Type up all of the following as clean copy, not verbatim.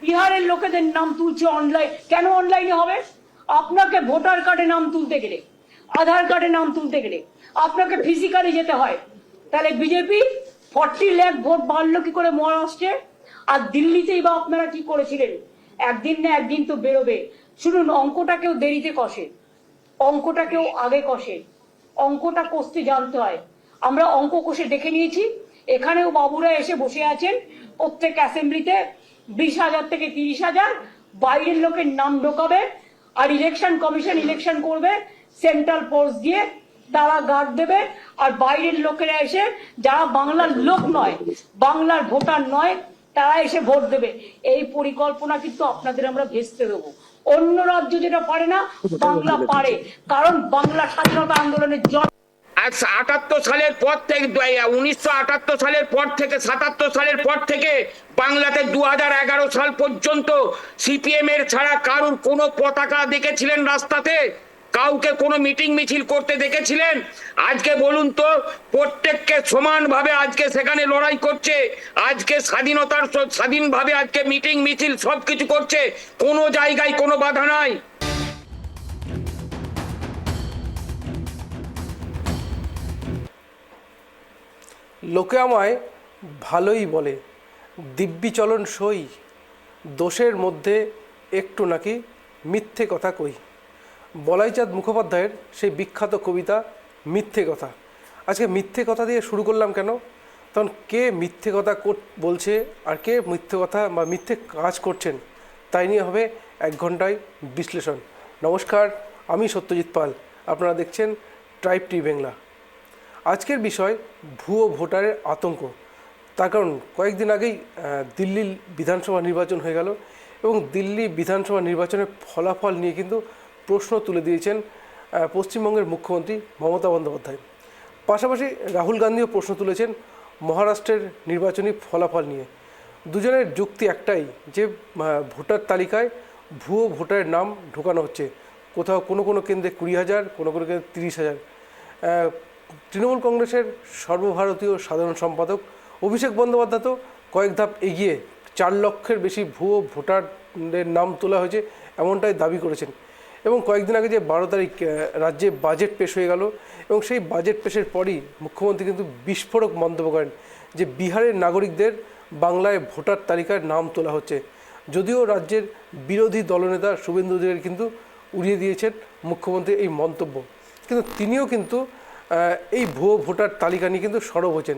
বিহারের লোকেদের নাম তুলছে অনলাইন। কেন অনলাইনে হবে? আপনাকে ভোটার কার্ডে নাম তুলতে গেলে, আধার কার্ডে নাম তুলতে গেলে আপনাকে ফিজিক্যালি যেতে হয়। তাহলে বিজেপি 40 লাখ ভোট বাড়লো কি করে মহারাষ্ট্রে? আর দিল্লিতেই বা আপনারা কি করেছিলেন? একদিন না একদিন তো বেরোবে। শুনুন, অঙ্কটাকেও দেরিতে কষে, অঙ্কটাকেও আগে কষে। অঙ্কটা কষতে জানতে হয়। আমরা অঙ্ক কষে দেখে নিয়েছি। এখানেও বাবুরা এসে বসে আছেন, প্রত্যেক অ্যাসেম্বলিতে 20,000 থেকে 30,000 বাইরের লোকের নাম ঢোকাবে। আর ইলেকশন কমিশন ইলেকশন করবে সেন্ট্রাল ফোর্স দিয়ে, তারা গার্ড দেবে। আর বাইরের লোকেরা এসে, যারা বাংলার লোক নয়, বাংলার ভোটার নয়, তারা এসে ভোট দেবে। এই পরিকল্পনা কিন্তু আপনাদের আমরা ভেস্তে দেবো। অন্য রাজ্য যেটা পারে না, বাংলা পারে। কারণ বাংলা স্বাধীনতা আন্দোলনের জন্ম 78 সালের পর থেকে, 1978 সালের পর থেকে, 77 সালের পর থেকে বাংলাতে 2011 সাল পর্যন্ত সিপিএম এর ছাড়া কারুর কোনো পতাকা দেখেছিলেন রাস্তাতে? কাউকে কোনো মিটিং মিছিল করতে দেখেছিলেন? আজকে বলুন তো, প্রত্যেককে সমানভাবে আজকে সেখানে লড়াই করছে। আজকে স্বাধীনভাবে আজকে মিটিং মিছিল সবকিছু করছে, কোনো জায়গায় কোনো বাধা নাই। লোকে আমায় ভালোই বলে, দিব্যি চলন সই, দোষের মধ্যে একটু নাকি মিথ্যে কথা কই। বলাইচাঁদ মুখোপাধ্যায়ের সেই বিখ্যাত কবিতা মিথ্যে কথা। আজকে মিথ্যে কথা দিয়ে শুরু করলাম কেন? তখন কে মিথ্যে কথা বলছে আর কে মিথ্যে কথা বা মিথ্যে কাজ করছেন, তাই নিয়ে হবে 1 ঘন্টায় বিশ্লেষণ। নমস্কার, আমি সত্যজিৎ পাল, আপনারা দেখছেন ট্রাইব টিভি বাংলা। আজকের বিষয় ভুয়ো ভোটারের আতঙ্ক। তার কারণ কয়েকদিন আগেই দিল্লি বিধানসভা নির্বাচন হয়ে গেল এবং দিল্লি বিধানসভা নির্বাচনের ফলাফল নিয়ে কিন্তু প্রশ্ন তুলে দিয়েছেন পশ্চিমবঙ্গের মুখ্যমন্ত্রী মমতা বন্দ্যোপাধ্যায়। পাশাপাশি রাহুল গান্ধীও প্রশ্ন তুলেছেন মহারাষ্ট্রের নির্বাচনী ফলাফল নিয়ে। দুজনের যুক্তি একটাই, যে ভোটার তালিকায় ভুয়ো ভোটারের নাম ঢোকানো হচ্ছে। কোথাও কোনো কোনো কেন্দ্রে 20,000, কোনো কোনো কেন্দ্রে 30,000। তৃণমূল কংগ্রেসের সর্বভারতীয় সাধারণ সম্পাদক অভিষেক বন্দ্যোপাধ্যায় তো কয়েক ধাপ এগিয়ে 4 লক্ষের বেশি ভুয়ো ভোটারদের নাম তোলা হয়েছে এমনটাই দাবি করেছেন। এবং কয়েকদিন আগে যে 12 তারিখ রাজ্যে বাজেট পেশ হয়ে গেল এবং সেই বাজেট পেশের পরই মুখ্যমন্ত্রী কিন্তু বিস্ফোরক মন্তব্য করেন যে বিহারের নাগরিকদের বাংলায় ভোটার তালিকায় নাম তোলা হচ্ছে। যদিও রাজ্যের বিরোধী দলনেতা শুভেন্দু অধিকারী কিন্তু উড়িয়ে দিয়েছেন মুখ্যমন্ত্রীর এই মন্তব্য, কিন্তু তিনিও কিন্তু এই ভুয়ো ভোটার তালিকা নিয়ে কিন্তু সরব হয়েছেন।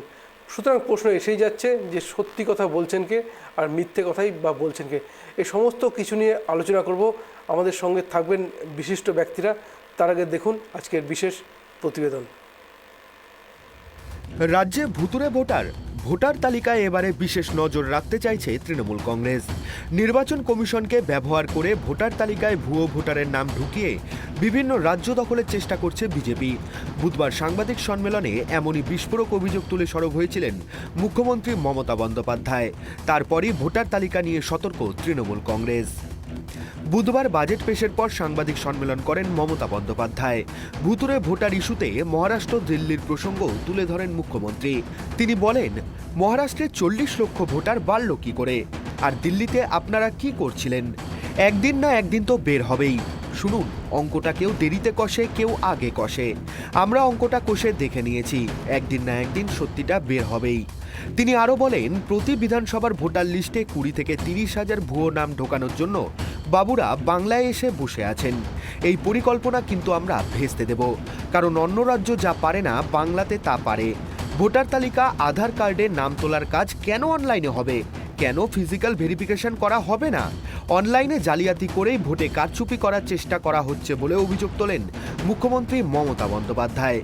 সুতরাং প্রশ্ন এসেই যাচ্ছে যে সত্যি কথা বলছেন কে আর মিথ্যে কথাই বা বলছেন কে। এই সমস্ত কিছু নিয়ে আলোচনা করব। আমাদের সঙ্গে থাকবেন বিশিষ্ট ব্যক্তিরা। তার আগে দেখুন আজকের বিশেষ প্রতিবেদন। রাজ্যে ভুতুড়ে ভোটার তালিকায় এবারে বিশেষ নজর রাখতে চাইছে তৃণমূল কংগ্রেস। নির্বাচন কমিশনকে ব্যবহার করে ভোটার তালিকায় ভুয়ো ভোটারের নাম ঢুকিয়ে বিভিন্ন রাজ্য দখলের চেষ্টা করছে বিজেপি। বুধবার সাংবাদিক সম্মেলনে এমনই বিস্ফোরক অভিযোগ তুলে সরব হয়েছিলেন মুখ্যমন্ত্রী মমতা বন্দ্যোপাধ্যায়। তারপরই ভোটার তালিকা নিয়ে সতর্ক তৃণমূল কংগ্রেস। বুধবার বাজেট পেশের পর সাংবাদিক সম্মেলন করেন মমতা বন্দ্যোপাধ্যায়। ভুতুড়ে ভোটার ইস্যুতে মহারাষ্ট্র দিল্লির প্রসঙ্গ তুলে ধরেন মুখ্যমন্ত্রী। তিনি বলেন, মহারাষ্ট্রে 40 লক্ষ ভোটার বাড়ল কি করে, আর দিল্লিতে আপনারা কি করছিলেন? একদিন না একদিন তো বের হবেই। শুনুন, অঙ্কটা কেউ দেরিতে কষে, কেউ আগে কষে। আমরা অঙ্কটা কষে দেখে নিয়েছি, একদিন না একদিন সত্যিটা বের হবেই। তিনি আরও বলেন, প্রতি বিধানসভার ভোটার লিস্টে 20 থেকে 30,000 ভুয়ো নাম ঢোকানোর জন্য বাবুরা বাংলায় এসে বসে আছেন। এই পরিকল্পনা কিন্তু আমরা ভেস্তে দেব, কারণ অন্য রাজ্য যা পারে না বাংলাতে তা পারে। ভোটার তালিকা আধার কার্ডে নাম তোলার কাজ কেন অনলাইনে হবে? কেন ফিজিক্যাল ভেরিফিকেশন করা হবে না? অনলাইনে জালিয়াতি করেই ভোটে কারচুপি করার চেষ্টা করা হচ্ছে বলে অভিযোগ তোলেন মুখ্যমন্ত্রী মমতা বন্দ্যোপাধ্যায়।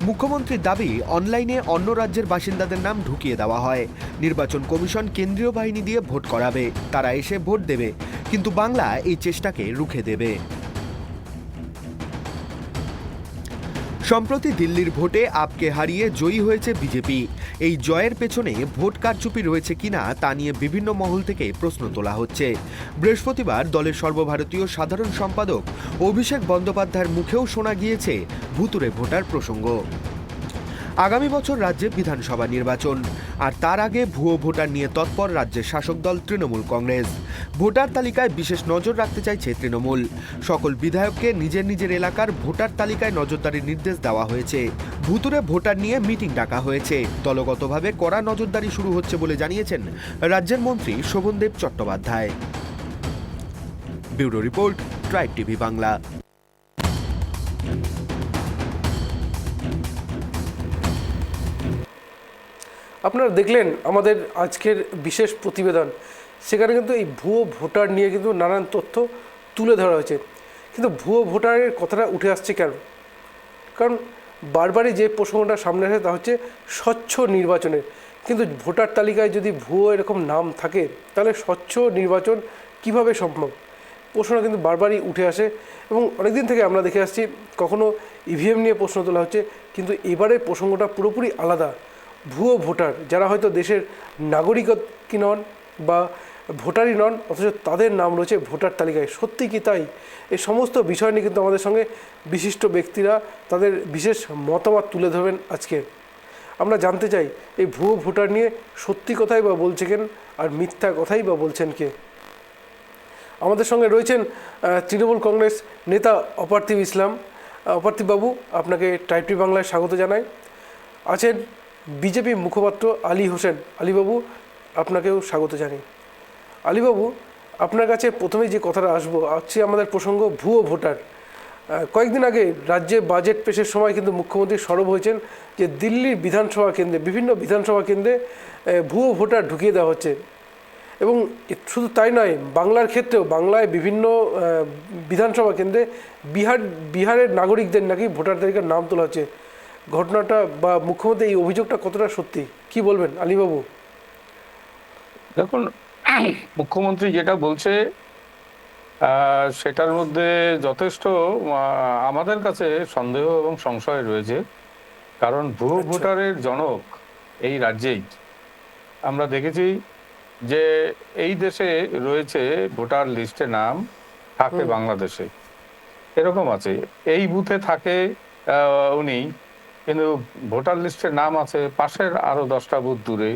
মুখ্যমন্ত্রীর দাবি, অনলাইনে অন্য রাজ্যের বাসিন্দাদের নাম ঢুকিয়ে দেওয়া হয়। নির্বাচন কমিশন কেন্দ্রীয় বাহিনী দিয়ে ভোট করাবে, তারা এসে ভোট দেবে, কিন্তু বাংলা এই চেষ্টাকে রুখে দেবে। সম্প্রতি দিল্লির ভোটে আপকে হারিয়ে জয়ী হয়েছে বিজেপি। এই জয়ের পেছনে ভোট কারচুপি রয়েছে কিনা তা নিয়ে বিভিন্ন মহল থেকে প্রশ্ন তোলা হচ্ছে। বৃহস্পতিবার দলের সর্বভারতীয় সাধারণ সম্পাদক অভিষেক বন্দ্যোপাধ্যায়ের মুখেও শোনা গিয়েছে ভুতুড়ে ভোটার প্রসঙ্গ। আগামী বছর রাজ্যে বিধানসভা নির্বাচন, আর তার আগে ভুয়ো ভোটার নিয়ে তৎপর রাজ্যের শাসক দল তৃণমূল কংগ্রেস। ভোটার তালিকায় বিশেষ নজর রাখতে চাইছে তৃণমূল। সকল বিধায়ককে নিজের নিজের এলাকার ভোটার তালিকায় নজরদারির নির্দেশ দেওয়া হয়েছে। ভুতুরে ভোটার নিয়ে মিটিং ডাকা হয়েছে। দলগতভাবে কড়া নজরদারি শুরু হচ্ছে বলে জানিয়েছেন রাজ্যের মন্ত্রী Sovandeb Chattopadhyay. Bureau report, tribe TV Bangla. আপনারা দেখলেন আমাদের আজকের বিশেষ প্রতিবেদন। সেখানে কিন্তু এই ভুয়ো ভোটার নিয়ে কিন্তু নানান তথ্য তুলে ধরা হয়েছে। কিন্তু ভুয়ো ভোটারের কথাটা উঠে আসছে কেন? কারণ বারবারই যে প্রসঙ্গটা সামনে আসে তা হচ্ছে স্বচ্ছ নির্বাচনের। কিন্তু ভোটার তালিকায় যদি ভুয়ো এরকম নাম থাকে তাহলে স্বচ্ছ নির্বাচন কিভাবে সম্ভব? প্রশ্নটা কিন্তু বারবারই উঠে আসে এবং অনেকদিন থেকে আমরা দেখে আসছি কখনো ইভিএম নিয়ে প্রশ্ন তোলা হচ্ছে, কিন্তু এবারের প্রসঙ্গটা পুরোপুরি আলাদা। ভুয়ো ভোটার যারা হয়তো দেশের নাগরিকই নন বা ভোটারই নন, অথচ তাদের নাম রয়েছে ভোটার তালিকায়। সত্যি কি তাই? এই সমস্ত বিষয় নিয়ে কিন্তু আমাদের সঙ্গে বিশিষ্ট ব্যক্তিরা তাদের বিশেষ মতামত তুলে ধরবেন আজকে। আমরা জানতে চাই এই ভুয়ো ভোটার নিয়ে সত্যি কথাই বা বলছে কেন আর মিথ্যা কথাই বা বলছেন কে। আমাদের সঙ্গে রয়েছেন তৃণমূল কংগ্রেস নেতা অপার্থিব ইসলাম। অপার্থিব বাবু, আপনাকে ট্রাইব টিভি বাংলায় স্বাগত জানাই। আছেন বিজেপি মুখপাত্র আলী হোসেন। আলীবাবু, আপনাকেও স্বাগত জানাই। আলীবাবু, আপনার কাছে প্রথমেই যে কথাটা আসবো হচ্ছে আমাদের প্রসঙ্গ ভুয়ো ভোটার। কয়েকদিন আগে রাজ্যে বাজেট পেশের সময় কিন্তু মুখ্যমন্ত্রী সরব হয়েছেন যে দিল্লির বিধানসভা কেন্দ্রে, বিভিন্ন বিধানসভা কেন্দ্রে ভুয়ো ভোটার ঢুকিয়ে দেওয়া হচ্ছে। এবং শুধু তাই নয়, বাংলার ক্ষেত্রেও বাংলায় বিভিন্ন বিধানসভা কেন্দ্রে বিহারের নাগরিকদের নাকি ভোটার তালিকার নাম তোলা হচ্ছে। ঘটনাটা বা মুখ্যমন্ত্রী এই অভিযোগটা কতটা সত্যি, কি বলবেন আলীবাবু? দেখুন, মুখ্যমন্ত্রী যেটা বলছে সেটার মধ্যে যথেষ্ট আমাদের কাছে সন্দেহ এবং সংশয় রয়েছে। কারণ ভুয়ো ভোটারের জনক এই রাজ্যেই। আমরা দেখেছি যে এই দেশে রয়েছে ভোটার লিস্টে নাম থাকে বাংলাদেশে, এরকম আছে। এই বুথে থাকে উনি, কিন্তু ভোটার লিস্টের নাম আছে পাশের আরো 10টা বুথ দূরে,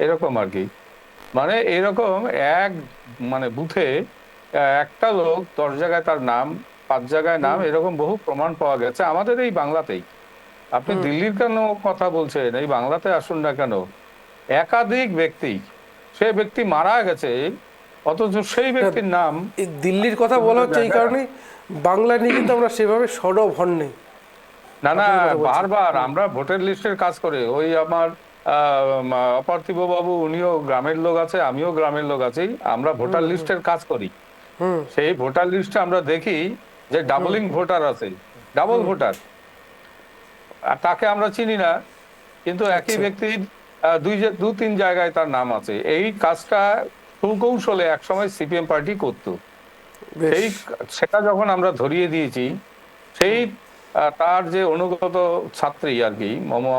এরকম আর কি। মানে এরকম মানে বুথে একটা লোক 10 জায়গায় তার নাম, 5 জায়গায় নাম, এরকম বহু প্রমাণ পাওয়া গেছে আমাদের এই বাংলাতেই। আপনি দিল্লির কেন কথা বলছেন? এই বাংলাতে আসুন না কেন। একাধিক ব্যক্তি, সে ব্যক্তি মারা গেছে অথচ সেই ব্যক্তির নাম। এই দিল্লির কথা বলা হচ্ছে এই কারণে বাংলা নিয়ে কিন্তু আমরা সেভাবে সরব হন নেই। না না, বারবার আমরা ভোটার লিস্টের কাজ করে ওই আমার অপার্থিব বাবু, উনিও গ্রামের লোক আছে, আমিও গ্রামের লোক আছি, আমরা ভোটার লিস্টের কাজ করি। সেই ভোটার লিস্টে আমরা দেখি যে ডাবলিং ভোটার আছে, ডাবল ভোটার, আর তাকে আমরা চিনি না, কিন্তু একই ব্যক্তির 2-3 জায়গায় তার নাম আছে। এই কাজটা সুকৌশলে একসময় সিপিএম পার্টি করতো। সেটা যখন আমরা ধরিয়ে দিয়েছি, সেই তার যে অনুগত ছাত্রী আর কি,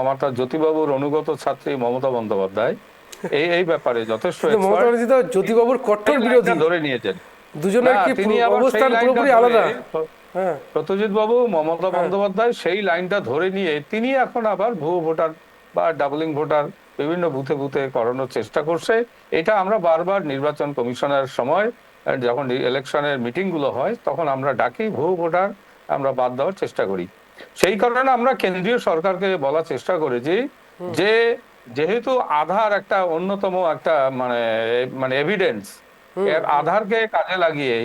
আমার তার জ্যোতিবাবুর অনুগত ছাত্রী মমতা বন্দ্যোপাধ্যায় এই ব্যাপারে যথেষ্ট জ্যোতিবাবুর কট্টর বিরোধী ধরে নিয়েছেন। দুজনের কি অবস্থান পুরোপুরি আলাদা। সত্যজিৎ বাবু, মমতা বন্দ্যোপাধ্যায় সেই লাইনটা ধরে নিয়ে তিনি এখন আবার ভুয়ো ভোটার বা ডাবলিং ভোটার বিভিন্ন বুথে বুথে করানোর চেষ্টা করছে। এটা আমরা বারবার নির্বাচন কমিশনের সময় যখন ইলেকশনের মিটিং গুলো হয় তখন আমরা ডাকি, ভুয়ো ভোটার আমরা বাদ দেওয়ার চেষ্টা করি। সেই কারণে আমরা কেন্দ্রীয় সরকারকে বলার চেষ্টা করেছি যে যেহেতু আধার একটা অন্যতম একটা মানে এভিডেন্স, আধারকে কাজে লাগিয়ে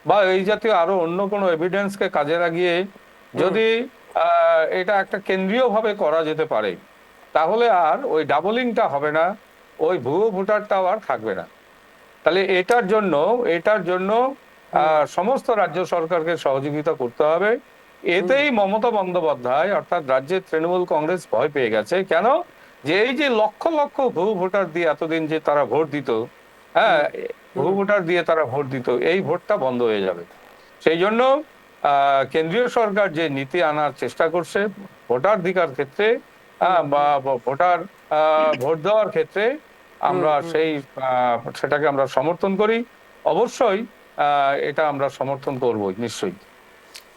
বা এই জাতীয় আরো অন্য কোনো এভিডেন্সকে কাজে লাগিয়ে যদি এটা একটা কেন্দ্রীয় ভাবে করা যেতে পারে, তাহলে আর ওই ডাবলিংটা হবে না, ওই ভুয়ো ভোটারটাও আর থাকবে না। তাহলে এটার জন্য সমস্ত রাজ্য সরকারকে সহযোগিতা করতে হবে। এতেই মমতা বন্দ্যোপাধ্যায় অর্থাৎ রাজ্যের তৃণমূল কংগ্রেস ভয় পেয়ে গেছে। কেন? যে এই যে লক্ষ লক্ষ ভুয়ো ভোটার দিয়ে এতদিন যে তারা ভোট দিত, ভুয়ো ভোটার দিয়ে তারা ভোট দিত, এই ভোটটা বন্ধ হয়ে যাবে। সেই জন্য কেন্দ্রীয় সরকার যে নীতি আনার চেষ্টা করছে ভোটাধিকার ক্ষেত্রে বা ভোটার ভোট দেওয়ার ক্ষেত্রে, আমরা সেটাকে আমরা সমর্থন করি। অবশ্যই এটা আমরা সমর্থন করব নিশ্চয়ই।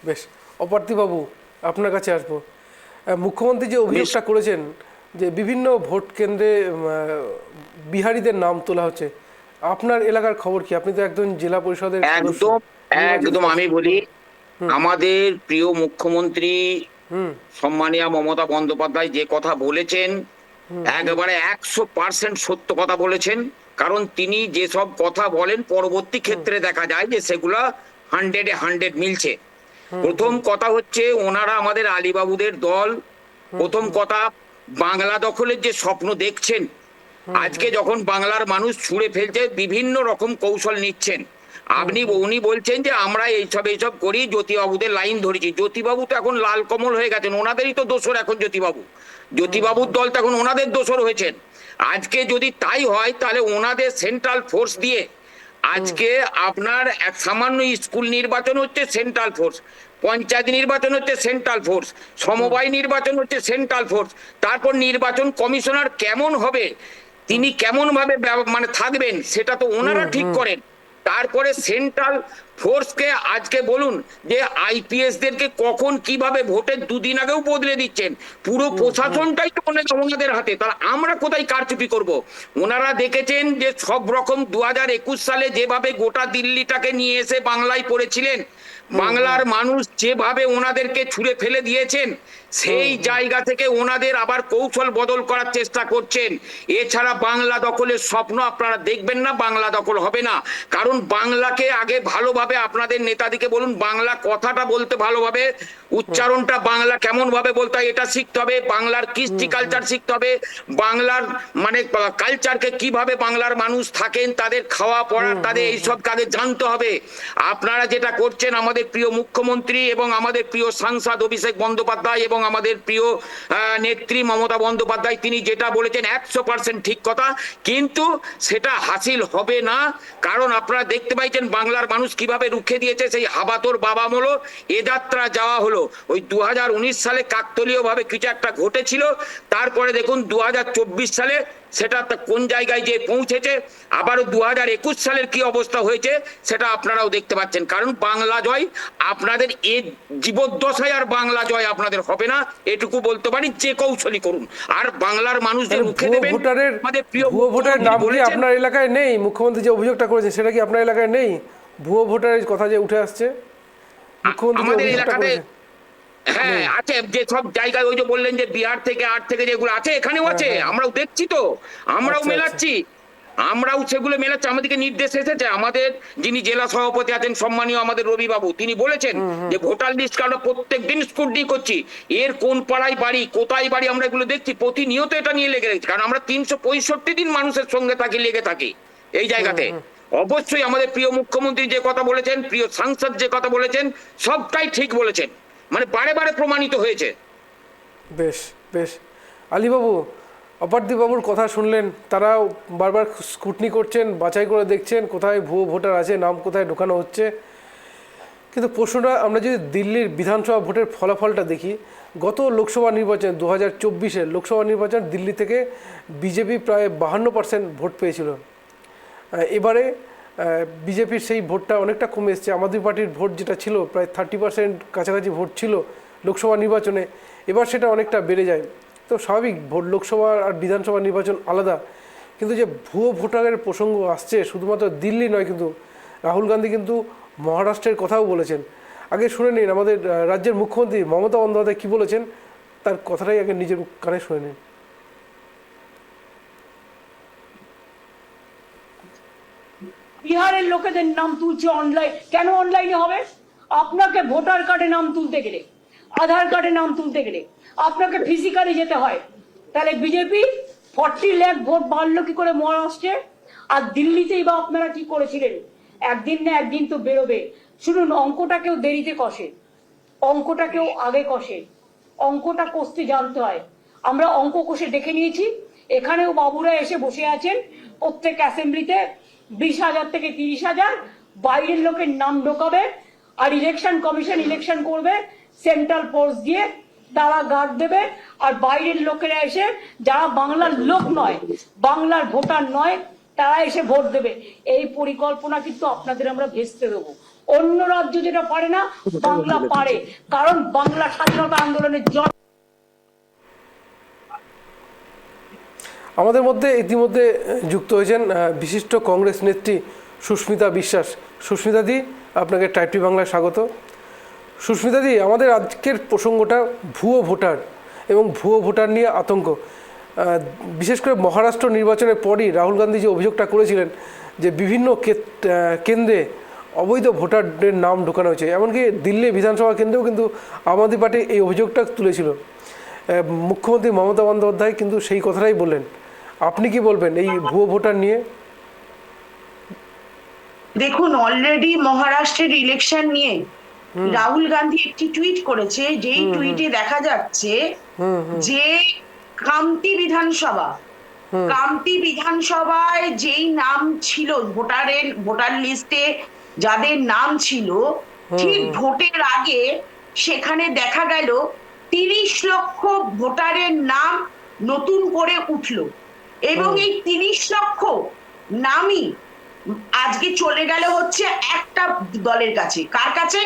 বেশ, অপার্থিব বাবু আপনার কাছে আসবো। মুখ্যমন্ত্রী যে অভিযোগটা করেছেন যে বিভিন্ন ভোট কেন্দ্রে বিহারিদের নাম তোলা হচ্ছে, আপনার এলাকার খবর কি? আপনি তো একজন জেলা পরিষদের সদস্য। একদম একদম আমি বলি, আমাদের প্রিয় মুখ্যমন্ত্রী সম্মানীয় মমতা বন্দ্যোপাধ্যায় যে কথা বলেছেন একেবারে 100% সত্য কথা বলেছেন। কারণ তিনি যেসব কথা বলেন পরবর্তী ক্ষেত্রে দেখা যায় যে সেগুলা 100-এ 100 মিলছে। প্রথম কথা হচ্ছে ওনারা আমাদের আলীবাবুদের দল, প্রথম কথা বাংলা দখলের যে স্বপ্ন দেখছেন, আজকে যখন বাংলার মানুষ ছুঁড়ে ফেলছে বিভিন্ন রকম কৌশল নিচ্ছেন। উনি বলছেন যে আমরা এইসব করি, জ্যোতিবাবুদের লাইন ধরেছি। জ্যোতিবাবু তো এখন লাল কমল হয়ে গেছেন, ওনাদেরই তো দোসর এখন জ্যোতিবাবুর দল তো এখন ওনাদের দোসর হয়েছেন। আজকে যদি তাই হয় তাহলে ওনাদের সেন্ট্রাল ফোর্স দিয়ে আজকে আপনার এক সামান্য স্কুল নির্বাচন হচ্ছে সেন্ট্রাল ফোর্স, পঞ্চায়েত নির্বাচন হচ্ছে সেন্ট্রাল ফোর্স, সমবায় নির্বাচন হচ্ছে সেন্ট্রাল ফোর্স। তারপর নির্বাচন কমিশনার কেমন হবে, তিনি কেমন ভাবে মানে থাকবেন সেটা তো ওনারা ঠিক করেন। তারপরে সেন্ট্রাল ফোর্সকে আজকে বলুন যে আইপিএস দেরকে কখন কিভাবে ভোটের দুদিন আগেও বদলে দিচ্ছেন, পুরো প্রশাসনটাই তো ওনাদের হাতে। তাহলে আমরা কোথায় কারচুপি করব? ওনারা দেখেছেন যে সব রকম 2021 সালে যেভাবে গোটা দিল্লিটাকে নিয়ে এসে বাংলায় পড়েছিলেন, বাংলার মানুষ যেভাবে ওনাদেরকে ছুঁড়ে ফেলে দিয়েছেন, সেই জায়গা থেকে ওনাদের আবার কৌশল বদল করার চেষ্টা করছেন। এছাড়া বাংলা দখলের স্বপ্ন আপনারা দেখবেন না, বাংলা দখল হবে না। কারণ বাংলাকে আগে ভালোভাবে আপনাদের নেতাদিকে বলুন বাংলা কথাটা বলতে ভালোভাবে, উচ্চারণটা বাংলা কেমন ভাবে বলতে হয় এটা শিখতে হবে, বাংলার কৃষ্টি কালচার শিখতে হবে, বাংলার মানে কালচারকে কিভাবে বাংলার মানুষ থাকেন, তাদের খাওয়া পড়া, তাদের এইসব কাজে জানতে হবে। আপনারা যেটা করছেন, আমাদের প্রিয় মুখ্যমন্ত্রী এবং আমাদের প্রিয় সাংসদ অভিষেক বন্দ্যোপাধ্যায় এবং আমাদের প্রিয় নেত্রী মমতা বন্দ্যোপাধ্যায় তিনি যেটা বলেছেন 100% ঠিক কথা, কিন্তু সেটা হাসিল হবে না। কারণ আপনারা দেখতে পাইছেন বাংলার মানুষ কিভাবে রুখে দিয়েছে। সেই হাবাতোর বাবা হলো, এ যাত্রা যাওয়া হলো, ওই 2019 সালে কাকতলীয় ভাবে কিছু একটা ঘটেছিল, তারপরে দেখুন 2024 সালে সেটা কোন জায়গায় যে পৌঁছেছে, আবারও 2021 সালের কি অবস্থা হয়েছে সেটা আপনারাও দেখতে পাচ্ছেন। কারণ বাংলা জয় আপনাদের এ জীবদ্দশায় আর বাংলা জয় আপনাদের হবে না, এটুকু বলতে পারি, যে কৌশলী করুন। আর বাংলার মানুষ যে রুখে দেবেন, আমাদের প্রিয় ভুয়ো ভোটারের নাম কি আপনার এলাকায় নেই? মুখ্যমন্ত্রী যে অভিযোগটা করেছেন সেটা কি আপনার এলাকায় নেই? ভুয়ো ভোটারের কথা যে উঠে আসছে, মুখ্যমন্ত্রী আমাদের এলাকাতে হ্যাঁ আছে, যে সব জায়গায় ওই যে বললেন যে বিহার থেকে আট থেকে যেগুলো আছে এখানেও আছে, আমরাও দেখছি তো, আমরাও মেলাচ্ছি, আমরাও সেগুলো মেলাচ্ছি। আমাদেরকে নির্দেশ এসেছে, আমাদের যিনি জেলা সভাপতি আছেন সম্মানীয় আমাদের রবিবাবু, তিনি বলেছেন যে ভোটার লিস্ট কার্ড প্রত্যেক দিন স্ক্রুটিনি করছি, এর কোন পাড়ায় বাড়ি কোথায় বাড়ি আমরা এগুলো দেখছি, প্রতিনিয়ত এটা নিয়ে লেগে রয়েছে। কারণ আমরা 365 দিন মানুষের সঙ্গে থাকি, লেগে থাকি এই জায়গাতে। অবশ্যই আমাদের প্রিয় মুখ্যমন্ত্রী যে কথা বলেছেন, প্রিয় সাংসদ যে কথা বলেছেন, সবটাই ঠিক বলেছেন, মানে বারে বারে প্রমাণিত হয়েছে। বেশ বেশ, আলীবাবু অপারদীপ বাবুর কথা শুনলেন, তারাও বারবার স্কুটনি করছেন, বাছাই করে দেখছেন কোথায় ভুয়ো ভোটার আছে, নাম কোথায় ঢোকানো হচ্ছে। কিন্তু প্রশ্নটা, আমরা যদি দিল্লির বিধানসভা ভোটের ফলাফলটা দেখি, গত লোকসভা নির্বাচন 2024-এর লোকসভা নির্বাচন দিল্লি থেকে বিজেপি প্রায় 52% ভোট পেয়েছিল। এবারে বিজেপির সেই ভোটটা অনেকটা কমে এসছে। আম আদমি পার্টির ভোট যেটা ছিল প্রায় 30% কাছাকাছি ভোট ছিল লোকসভা নির্বাচনে, এবার সেটা অনেকটা বেড়ে যায়। তো স্বাভাবিক, ভোট লোকসভা আর বিধানসভা নির্বাচন আলাদা, কিন্তু যে ভুয়ো ভোটারের প্রসঙ্গ আসছে শুধুমাত্র দিল্লি নয়, কিন্তু রাহুল গান্ধী কিন্তু মহারাষ্ট্রের কথাও বলেছেন। আগে শুনে নিন আমাদের রাজ্যের মুখ্যমন্ত্রী মমতা বন্দ্যোপাধ্যায় কী বলেছেন, তার কথাটাই আগে নিজের কানে শুনে নিন। বিহারের লোকেদের নাম তুলছে অনলাইন, কেন অনলাইনে হবে? আপনাকে ভোটার কার্ডে নাম তুলতে গেলে, আধার কার্ডে নাম তুলতে গেলে আপনাকে ফিজিক্যালি যেতে হয়। তাহলে বিজেপি 40 লাখ ভোট বাড়লো কি করে মহারাষ্ট্রে? আর দিল্লিতেই বা আপনারা কি করেছিলেন? একদিন না একদিন তো বেরোবে। শুনুন, অঙ্কটাকেও দেরিতে কষে, অঙ্কটাকেও আগে কষে, অঙ্কটা কষতে জানতে হয়। আমরা অঙ্ক কষে দেখে নিয়েছি, এখানেও বাবুরা এসে বসে আছেন, প্রত্যেক অ্যাসেম্বলিতে 20,000 থেকে 30,000 বাইরের লোকের নাম ঢোকাবে, আর ইলেকশন কমিশন ইলেকশন করবে, সেন্ট্রাল ফোর্স দিয়ে তারা গার্ড দেবে, আর বাইরের লোকেরা এসে যারা বাংলার লোক নয়, বাংলার ভোটার নয়, তারা এসে ভোট দেবে। এই পরিকল্পনা কিন্তু আপনাদের আমরা ভেস্তে দেবো। অন্য রাজ্য যেটা পারে না, বাংলা পারে, কারণ বাংলা স্বাধীনতা আন্দোলনের আমাদের মধ্যে ইতিমধ্যে যুক্ত হয়েছেন বিশিষ্ট কংগ্রেস নেত্রী সুস্মিতা বিশ্বাস। সুস্মিতা দি, আপনাকে টাইপ টি বাংলায় স্বাগত। সুস্মিতা দি, আমাদের আজকের প্রসঙ্গটা ভুয়ো ভোটার এবং ভুয়ো ভোটার নিয়ে আতঙ্ক। বিশেষ করে মহারাষ্ট্র নির্বাচনের পরই রাহুল গান্ধী যে অভিযোগটা করেছিলেন যে বিভিন্ন কেন্দ্রে অবৈধ ভোটারদের নাম ঢোকানো হয়েছে, এমনকি দিল্লি বিধানসভা কেন্দ্রেও কিন্তু আম আদমি পার্টি এই অভিযোগটা তুলেছিল। মুখ্যমন্ত্রী মমতা বন্দ্যোপাধ্যায় কিন্তু সেই কথাটাই বললেন। আপনি কি বলবেন এই ভুয়ো ভোটার নিয়ে? দেখুন, অলরেডি মহারাষ্ট্রের ইলেকশন নিয়ে রাহুল গান্ধী একটি টুইট করেছে, যেই টুইটে দেখা যাচ্ছে যে কামতি বিধানসভায় যেই নাম ছিল ভোটার লিস্টে যাদের নাম ছিল, ঠিক ভোটের আগে সেখানে দেখা গেল 30 লক্ষ ভোটারের নাম নতুন করে উঠলো এবং এই 30 লক্ষ নামই আজকে চলে গেল হচ্ছে একটা দলের কাছে। কার কাছে?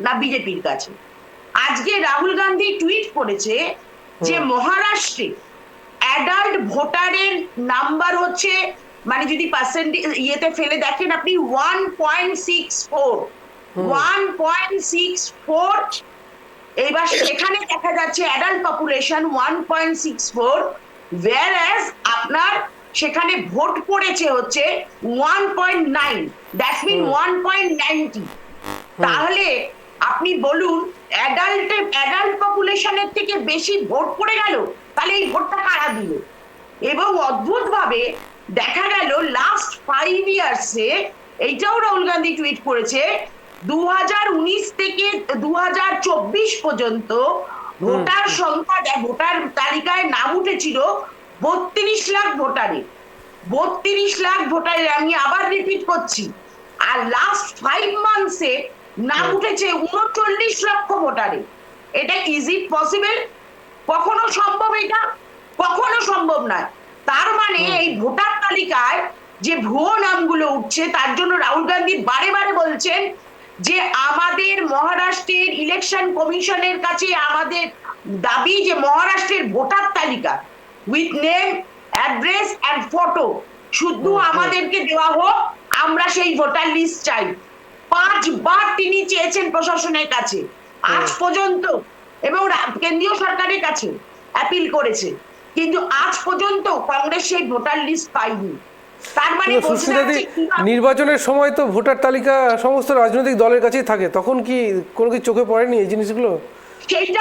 না, বিজেপির কাছে। আজকে রাহুল গান্ধী টুইট করেছে যে মহারাষ্ট্রে অ্যাডাল্ট ভোটারের নাম্বার হচ্ছে, মানে যদি পার্সেন্টেজ ইয়েতে ফেলে দেখেন আপনি 1.64 এবার সেখানে দেখা যাচ্ছে অ্যাডাল্ট পপুলেশন 1.64, whereas আপনার সেখানে ভোট পড়েছে হচ্ছে 1.9, দ্যাটস মিন 1.90। তাহলে আপনি বলুন, অ্যাডাল্ট পপুলেশনের থেকে বেশি ভোট পড়ে গেল, তাহলে এই ভোটটা কারা দিল? এবং অদ্ভুত ভাবে দেখা গেল লাস্ট 5 ইয়ার্সে, এইটাও রাহুল গান্ধী টুইট করেছে, 2019 থেকে 2024 পর্যন্ত ভোটার সংখ্যা, ভোটার তালিকায় নাম উঠেছিল 32 লাখ ভোটারে। 32 লাখ ভোটারে, আমি আবার রিপিট করছি। আর লাস্ট 5 মান্থসে নাম উঠেছে 39 লক্ষ ভোটারে। এটা ইজ ইট পসিবল? কখনো সম্ভব? এটা কখনো সম্ভব নয়। তার মানে এই ভোটার তালিকায় যে ভুয়ো নামগুলো উঠছে, তার জন্য রাহুল গান্ধী বারে বারে বলছেন যে আমাদের মহারাষ্ট্রের ইলেকশন কমিশনের কাছে আমাদের দাবি যে মহারাষ্ট্রের ভোটার তালিকা with name, address and photo শুধু আমাদেরকে দেওয়া হোক, আমরা সেই ভোটার লিস্ট চাই। 5 বার তিনি চেয়েছেন প্রশাসনের কাছে আজ পর্যন্ত, এবং কেন্দ্রীয় সরকারের কাছে অ্যাপিল করেছে, কিন্তু আজ পর্যন্ত কংগ্রেস সেই ভোটার লিস্ট পায়নি। তার মানে নির্বাচনের সময় তো ভোটার তালিকা সমস্ত রাজনৈতিক দলের কাছেই থাকে, তখন কি কোনো কিছু চোখে পড়েনি এই জিনিসগুলো? সেইটা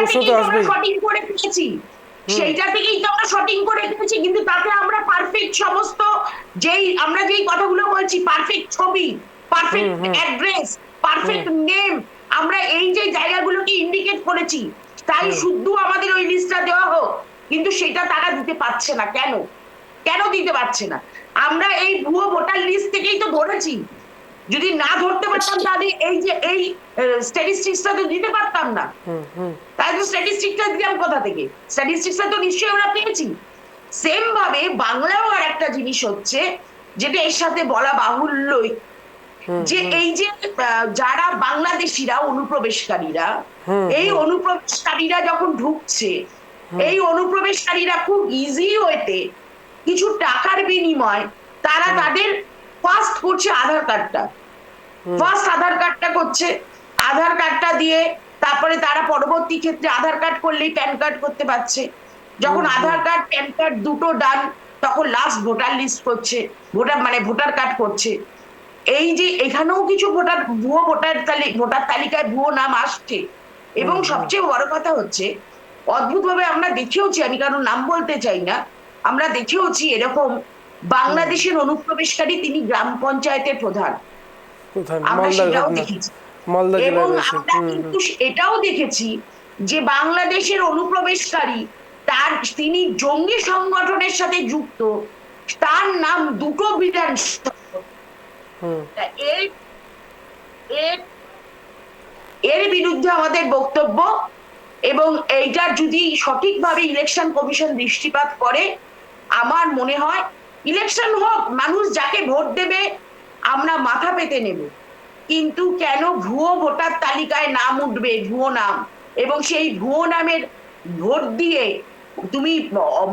থেকেই আমরা শর্টিং করে ফেলেছি, কিন্তু তাতে আমরা পারফেক্ট সমস্ত আমরা যেই কথাগুলো বলছি, পারফেক্ট ছবি, পারফেক্ট অ্যাড্রেস, পারফেক্ট নেম, আমরা এই যে জায়গাগুলোকে ইন্ডিকেট করেছি, তাই শুধু আমাদের ওই লিস্টটা দেওয়া হোক, কিন্তু সেটা তারা দিতে পারছে না। কেন দিতে পারছে না? আমরা এই ভুয়ো ভোটার লিস্ট থেকেই তো ধরেছি। যদি না ধরতে পারতাম তাহলে এই স্ট্যাটিস্টিক্সটা তো দিতে পারতাম না। তাই তো স্ট্যাটিস্টিক্সটা দিলাম কোথা থেকে? স্ট্যাটিস্টিক্সটা তো নিশ্চয়ই আমরা পেয়েছি। সেম ভাবে বাংলাও আর একটা জিনিস হচ্ছে, যেটা এর সাথে বলা বাহুল্যই, যে এই যে যারা বাংলাদেশিরা অনুপ্রবেশকারীরা, এই অনুপ্রবেশকারীরা যখন ঢুকছে, এই অনুপ্রবেশকারীরা খুব ইজি ওয়েতে কিছু টাকার বিনিময় তারা তাদের ফার্স্ট করছে আধার কার্ডটা করছে, আধার কার্ডটা দিয়ে তারপরে তারা পরবর্তী ক্ষেত্রে আধার কার্ড করলেই প্যান কার্ড করতে পারছে। যখন আধার কার্ড প্যান কার্ড দুটো ডান, তখন লাস্ট ভোটার লিস্ট করছে, ভোটার কার্ড করছে। এই যে এখানেও কিছু ভুয়ো ভোটার তালিকায় ভুয়ো নাম আসছে। এবং সবচেয়ে বড় কথা হচ্ছে, অদ্ভুত ভাবে আমরা দেখেওছি, আমি কারণ নাম বলতে চাই না, আমরা দেখেওছি এরকম বাংলাদেশের অনুপ্রবেশকারী, তিনি গ্রাম পঞ্চায়েতের প্রধান, আমরা সেটাও দেখেছি। এবং আমরা কিন্তু এটাও দেখেছি যে বাংলাদেশের অনুপ্রবেশকারী, তিনি জঙ্গি সংগঠনের সাথে যুক্ত, তার নাম দুটো বিধানসভা। এর বিরুদ্ধে আমাদের বক্তব্য, এবং এইটা যদি সঠিকভাবে ইলেকশন কমিশন দৃষ্টিপাত করে, আমার মনে হয় ইলেকশন হোক, মানুষ যাকে ভোট দেবে আমরা মাথা পেতে নেব, কিন্তু কেন ভুয়ো ভোটার তালিকায় নাম উঠবে, ভুয়ো নাম, এবং সেই ভুয়ো নামের ভোট দিয়ে তুমি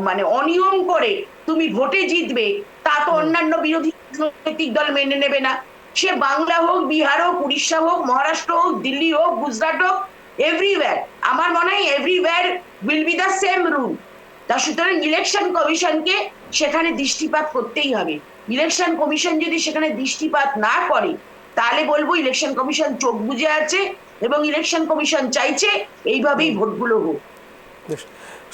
মানে অনিয়ম করে তুমি ভোটে জিতবে, তা তো অন্যান্য বিরোধী রাজনৈতিক দল মেনে নেবে না। সে বাংলা হোক, বিহার হোক, উড়িষ্যা হোক, মহারাষ্ট্র হোক, দিল্লি হোক, গুজরাট হোক, এভরিওয়্যার আমার মনে হয় everywhere will be the same rule. তা সুতরাং ইলেকশন কমিশনকে সেখানে দৃষ্টিপাত করতেই হবে। ইলেকশন কমিশন যদি সেখানে দৃষ্টিপাত না করে, তাহলে বলবো ইলেকশন কমিশন চোখ বুজে আছে এবং ইলেকশন কমিশন চাইছে এইভাবেই ভোটগুলো হোক। বেশ।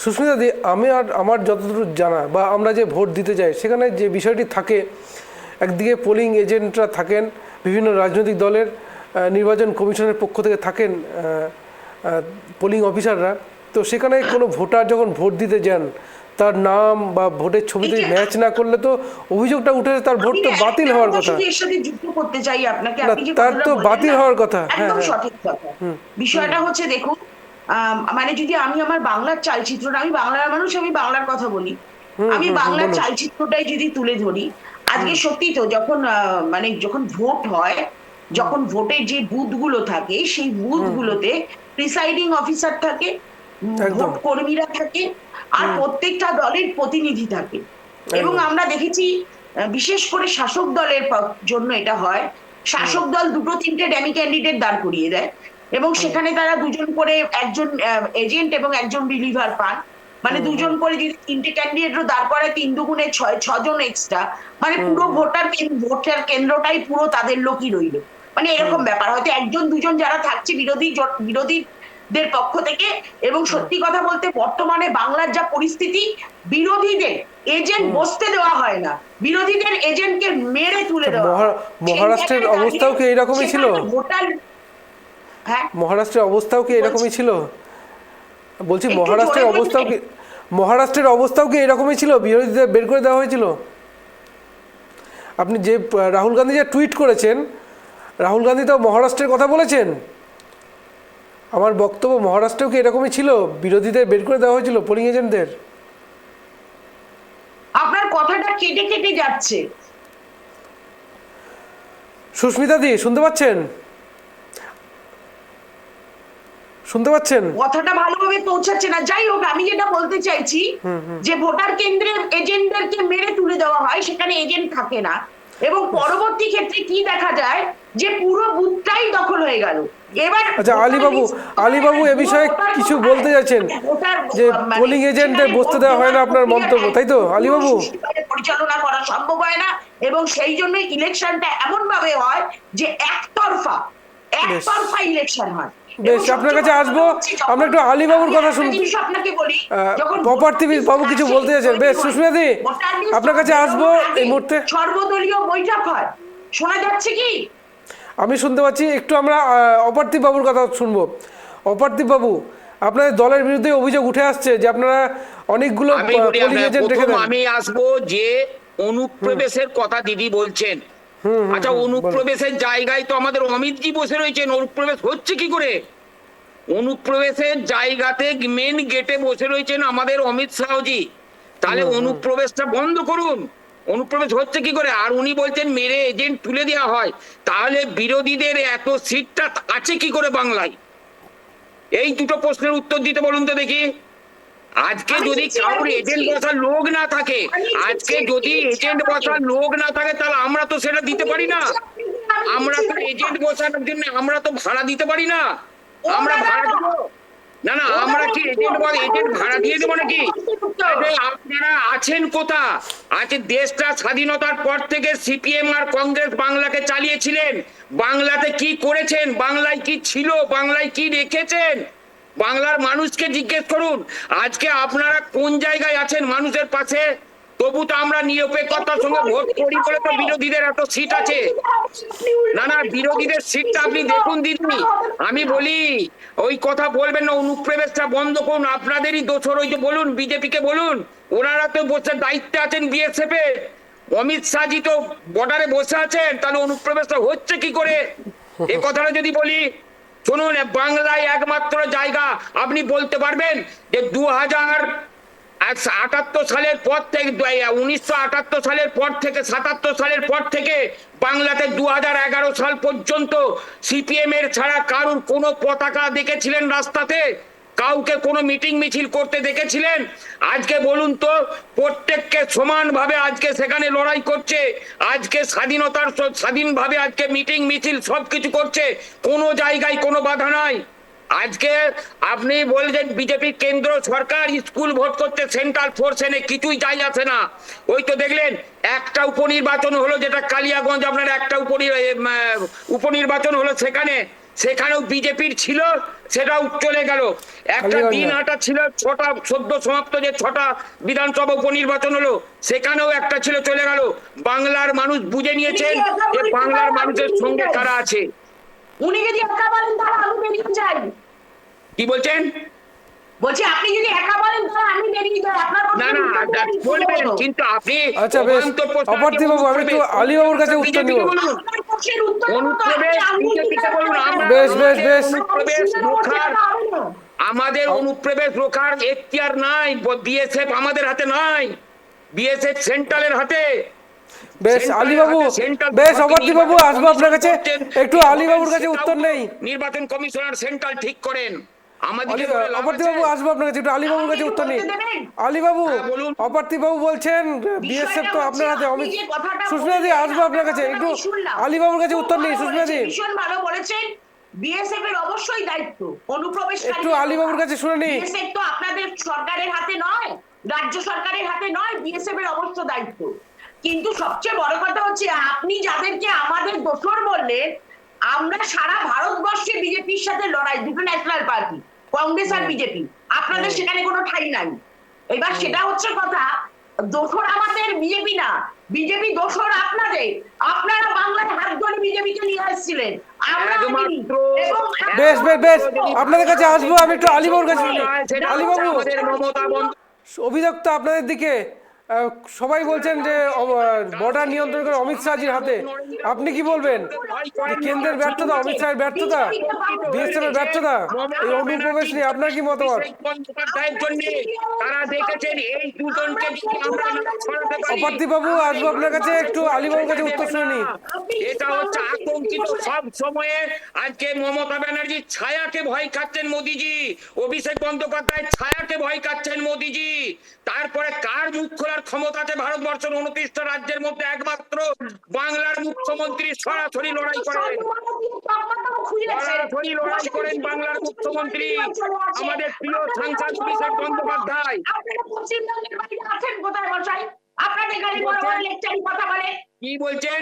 সুস্মিতা দি, আমি আর আমার যতদূর জানা বা আমরা যে ভোট দিতে যাই সেখানে যে বিষয়টি থাকে, একদিকে পোলিং এজেন্টরা থাকেন, বিভিন্ন রাজনৈতিক দলের নির্বাচন কমিশনের পক্ষ থেকে থাকেন পোলিং অফিসাররা। তো সেখানে কোনো ভোটার যখন ভোট দিতে যান, তার নাম বা ভোটের ছবিতে ম্যাচ না করলে তো অভিযোগটা উঠে তার ভোট তো বাতিল হওয়ার কথা। এর সাথে যুক্ত করতে চাই আপনাকে, না, আপনি যে তার কথাটা তো বললেন বাতিল না, হওয়ার কথা। হ্যাঁ, একদম হ্যাঁ। সঠিক কথা। বিষয়টা হচ্ছে দেখুন, মানে যদি আমি আমার বাংলার চালচিত্রটা, আমি বাংলার মানুষ, আমি বাংলার কথা বলি, আমি বাংলার চালচিত্রটাই যদি তুলে ধরি, আজকে সত্যি তো যখন মানে যখন ভোট হয়, যখন ভোটের যে বুথগুলো থাকে সেই বুথগুলোতে প্রিসাইডিং অফিসার থাকে, একদম। ভোট কর্মীরা থাকে, আর প্রত্যেকটা দলের প্রতিনিধি থাকে। এবং আমরা দেখেছি বিশেষ করে শাসক দলের জন্য এটা হয়, শাসক দল দুটো তিনটে ড্যামি ক্যান্ডিডেট দাঁড় করিয়ে দেয় এবং সেখানে তারা দুজন করে, একজন এজেন্ট এবং একজন রিলিভার পান। মানে দুজন করে যদি তিনটে ক্যান্ডিডেটও দাঁড় করে, 3 দুগুণে 6 জন এক্সট্রা, মানে পুরো ভোটার কেন্দ্রটাই পুরো তাদের লোকই রইল। মানে এরকম ব্যাপার, হয়তো একজন দুজন যারা থাকছে বিরোধীদের পক্ষ থেকে। এবং সত্যি কথা বলতে বর্তমানে বাংলার যা পরিস্থিতি, বিরোধীদের এজেন্ট বসতে দেওয়া হয় না, বিরোধীদের এজেন্টকে মেরে তুলে দেওয়া হয়। মহারাষ্ট্রের অবস্থাও কি এরকমই ছিল? ভোটার, হ্যাঁ, মহারাষ্ট্রের অবস্থাও কি এরকমই ছিল? বলছি একটু মহারাষ্ট্রের জোরে অবস্থাও কি, বলবেন? মহারাষ্ট্রের অবস্থাও কি এরকমই ছিল? বিরোধীদের বের করে দেওয়া হয়েছিল? আপনি যে রাহুল গান্ধী যে টুইট করেছেন, রাহুল গান্ধী তো মহারাষ্ট্রের কথা বলেছেন। আমার বক্তব্য, মহারাষ্ট্রেও কি এরকমই ছিল? বিরোধীদের বের করে দেওয়া হয়েছিল, পোলিং এজেন্টদের? আপনার কথাটা কেটে কেটে যাচ্ছে। সুস্মিতা দি, শুনতে পাচ্ছেন? শুনতে পাচ্ছেন? কথাটা ভালোভাবে পৌঁছাচ্ছে না। যাই হোক, আমি যেটা বলতে চাইছি যে ভোটার কেন্দ্রের এজেন্টদেরকে মেরে তুলে দেওয়া হয়, সেখানে এজেন্ট থাকে না এবং পরবর্তী ক্ষেত্রে কি দেখা যায় যে পুরো বুথটাই দখল হয়ে গেল। এবার আচ্ছা, আলীবাবু এ বিষয়ে কিছু বলতে যাচ্ছেন যে পোলিং এজেন্টদের বসতে দেওয়া হয় না, আপনার মন্তব্য, তাই তো আলীবাবু? পরিচালনা করা সম্ভব হয় না এবং সেই জন্য ইলেকশনটা এমন ভাবে হয় যে একতরফা ইলেকশন হয়। বেশ, আপনার কাছে আসবো। আমরা একটু আলীবাবুর কথা শুনতে, আপনাকে বলি, প্রপার্টি বাবু কিছু বলতে চাইছেন। বেশ, সুস্মিতা দি, আপনার কাছে আসবো এই মুহূর্তে। সর্বদলীয় বৈঠক হয়, শোনা যাচ্ছে কি? আমি শুনতে পাচ্ছি। একটু আমরা অপার্থিব বাবুর কথা শুনবো। অপার্থিব বাবু, আপনাদের দলের বিরুদ্ধে অভিযোগ উঠে আসছে যে আপনারা অনেকগুলো পোলিং এজেন্ট রেখে দেন। আমি আসবো যে অনুপ্রবেশের কথা দিদি বলছেন। আচ্ছা, অনুপ্রবেশের জায়গায় তো আমাদের অমিতজি বসে রয়েছেন, অনুপ্রবেশ হচ্ছে কি করে? অনুপ্রবেশের জায়গাতে মেন গেটে বসে রয়েছেন আমাদের অমিত শাহজি। তাহলে অনুপ্রবেশটা বন্ধ করুন। অনুপ্রবেশ হচ্ছে কি করে? আর উনি বলছেন মেরে এজেন্ট তুলে দেওয়া হয়। তাহলে বিরোধীদের এত সিটটা আছে কি করে বাংলায়? এই দুটো প্রশ্নের উত্তর দিতে বলুন তো দেখি। আজকে যদি কারোর এজেন্ট বসার লোক না থাকে, আজকে যদি এজেন্ট বসার লোক না থাকে, তাহলে আমরা তো সেটা দিতে পারি না। আমরা তো এজেন্ট বসানোর জন্য আমরা তো ভাড়া দিতে পারি না। আমরা ভাড়া দেবো না? না, আমরা কি এজেন্ট ভাড়া দিয়ে দেবো নাকি? আপনারা আছেন কোথা? আজকে দেশটা স্বাধীনতার পর থেকে সিপিএম আর কংগ্রেস বাংলাকে চালিয়েছিলেন। বাংলাতে কি করেছেন? বাংলায় কি ছিল? বাংলায় কি রেখেছেন? বাংলার মানুষকে জিজ্ঞেস করুন। আজকে আপনারা কোন জায়গায় আছেন মানুষের পাশে? তবু তো আমরা নিরপেক্ষতার সঙ্গে ভোট করি বলে তো বিরোধীদের এত সিট আছে। না, বিরোধীদের সিটটা আপনি দেখুন দিদি। আমি বলি ওই কথা বলবেন না, অনুপ্রবেশটা বন্ধ করুন। আপনাদেরই দোষর, ওই যে বলুন বিজেপিকে বলুন, ওনারা তো বসে দায়িত্বে আছেন বিএসএফ এ। অমিত শাহজি তো বর্ডারে বসে আছেন, তাহলে অনুপ্রবেশটা হচ্ছে কি করে? এই কথাটা যদি বলি, শুনুন, বাংলায় একমাত্র জায়গা আপনি বলতে পারবেন যে 2078 সালের পর থেকে, 1978 সালের পর থেকে, 77 সালের পর থেকে বাংলাতে 2011 সাল পর্যন্ত সিপিএম এর ছাড়া কারুর কোনো পতাকা দেখেছিলেন রাস্তাতে? কাউকে কোনো মিটিং মিছিল করতে দেখেছিলেন? আজকে বলুন তো, প্রত্যেককে সমানভাবে আজকে সেখানে লড়াই করছে, আজকে স্বাধীনভাবে আজকে মিটিং মিছিল সবকিছু করছে, কোনো জায়গায় কোনো বাধা নাই। আজকে আপনি বলছেন বিজেপি কেন্দ্র সরকার স্কুল ভোট করতে সেন্ট্রাল ফোর্স এনে, কিছুই যাই আসে না। ওই তো দেখলেন একটা উপনির্বাচন হলো, যেটা কালিয়াগঞ্জ, আপনার একটা উপনির্বাচন হলো, সেখানেও বিজেপির ছিল, সেটাও চলে গেল। একটা কালিয়াগঞ্জে। দিন হাটা ছিল, সদ্য সমাপ্ত যে 6টা বিধানসভা উপনির্বাচন হলো, সেখানেও একটা ছিল, চলে গেল। বাংলার মানুষ বুঝে নিয়েছেন যে বাংলার মানুষের সঙ্গে কারা আছে। উনি যদি একা বলেন তাহলে আমি বেরিয়ে যাই। কি বলছেন? বলছি আপনি যদি একা বলেন তাহলে আমি বেরিয়ে যাই। আপনার না না, বলবেন, কিন্তু আপনি আচ্ছা বেশ, অপার্থিব বাবু আমি একটু আলীবাবুর কাছে উত্তর নিব। আপনার প্রশ্নের উত্তর মতো অনুপ্রবেশ আপনি বিজেপিকে বলুন। বেশ বেশ বেশ, অনুপ্রবেশ রোখার, আমাদের অনুপ্রবেশ রোখার এখতিয়ার নাই, বিএসএফ আমাদের হাতে নাই, বিএসএফ সেন্ট্রালের হাতে। বেশ আলীবাবু, বেশ অপার্থিব বাবু আসবো আপনার কাছে, একটু আলীবাবুর কাছে উত্তর নেই। নির্বাচন কমিশনার সেন্ট্রাল ঠিক করেন। আমাদেরকে বলে লাভ অপার্থিব বাবু আছে? আসবো আপনার কাছে, একটু আলীবাবুর কাছে উত্তর নেই। আলীবাবু, অপার্থিব বাবু বলছেন বিএসএফ তো আপনার হাতে, সুস্মিতা দি আসবো আপনার কাছে, একটু আলীবাবুর কাছে উত্তর নেই। সুস্মিতা দি ভীষণ ভালো বলেছেন, বিএসএফ এর অবশ্যই দায়িত্ব অনুপ্রবেশকারী। একটু আলীবাবুর কাছে শুনে নি। বিএসএফ তো আপনাদের সরকারের হাতে নয়, রাজ্য সরকারের হাতে নয়, বিএসএফ এর অবশ্য দায়িত্ব। কিন্তু সবচেয়ে বড় কথা হচ্ছে আপনি যাদেরকে আমাদের দোসর বললেন, আমরা সারা ভারতবর্ষে বিজেপির সাথে লড়াই, দুটো ন্যাশনাল পার্টি, কংগ্রেস আর বিজেপি, আপনাদের সেখানে কোনো ঠাঁই নাই। এবার সেটা হচ্ছে কথা, দোসর আমাদের বিজেপি না, বিজেপি দোসর আপনাদের। আপনারা বাংলায় হাত ধরে বিজেপিকে নিয়ে আসছিলেন, আমরা আনিনি। এবং বেশ বেশ বেশ, আপনাদের কাছে আসবো, আমি একটু আলীবাবুর কাছে শুনি। আলীবাবু, আমাদের মমতা বন্দ্যোপাধ্যায় অভিযোগ তো আপনাদের দিকে, সবাই বলছেন যে বর্ডার নিয়ন্ত্রণ করে অমিত শাহজির হাতে, আপনি কি বলবেন? যে কেন্দ্রের ব্যর্থতা, অমিত শাহের ব্যর্থতা, বিএসএফ এর ব্যর্থতা, এই অনুপ্রবেশ নিয়ে আপনার কি মতামত? বন্দ্যোপাধ্যায়ের জন্য তারা দেখেছেন এই দুজনকে যদি আমরা না ছড়াতে পারি, অপার্থিব বাবু আসবো আপনার কাছে, একটু আলীবাবুর কাছে উত্তর শুনে নি। এটা হচ্ছে আতঙ্কিত সব সময়ে। আজকে মমতা ব্যানার্জির ছায়াকে ভয় খাচ্ছেন মোদিজি, অভিষেক বন্দ্যোপাধ্যায়ের ছায়াকে ভয় খাচ্ছেন মোদিজি। তারপরে কার মুখ খোলার ক্ষমতা আছে ভারতবর্ষের 29টা রাজ্যের মধ্যে? একমাত্র বাংলার মুখ্যমন্ত্রী সরাসরি লড়াই করেন, সরাসরি লড়াই করেন বাংলার মুখ্যমন্ত্রী, আমাদের প্রিয় সাংসদ অভিষেক বন্দ্যোপাধ্যায়। আপনাদের গাড়ি বড় বড় লেকচারি কথা বলে, কি বলছেন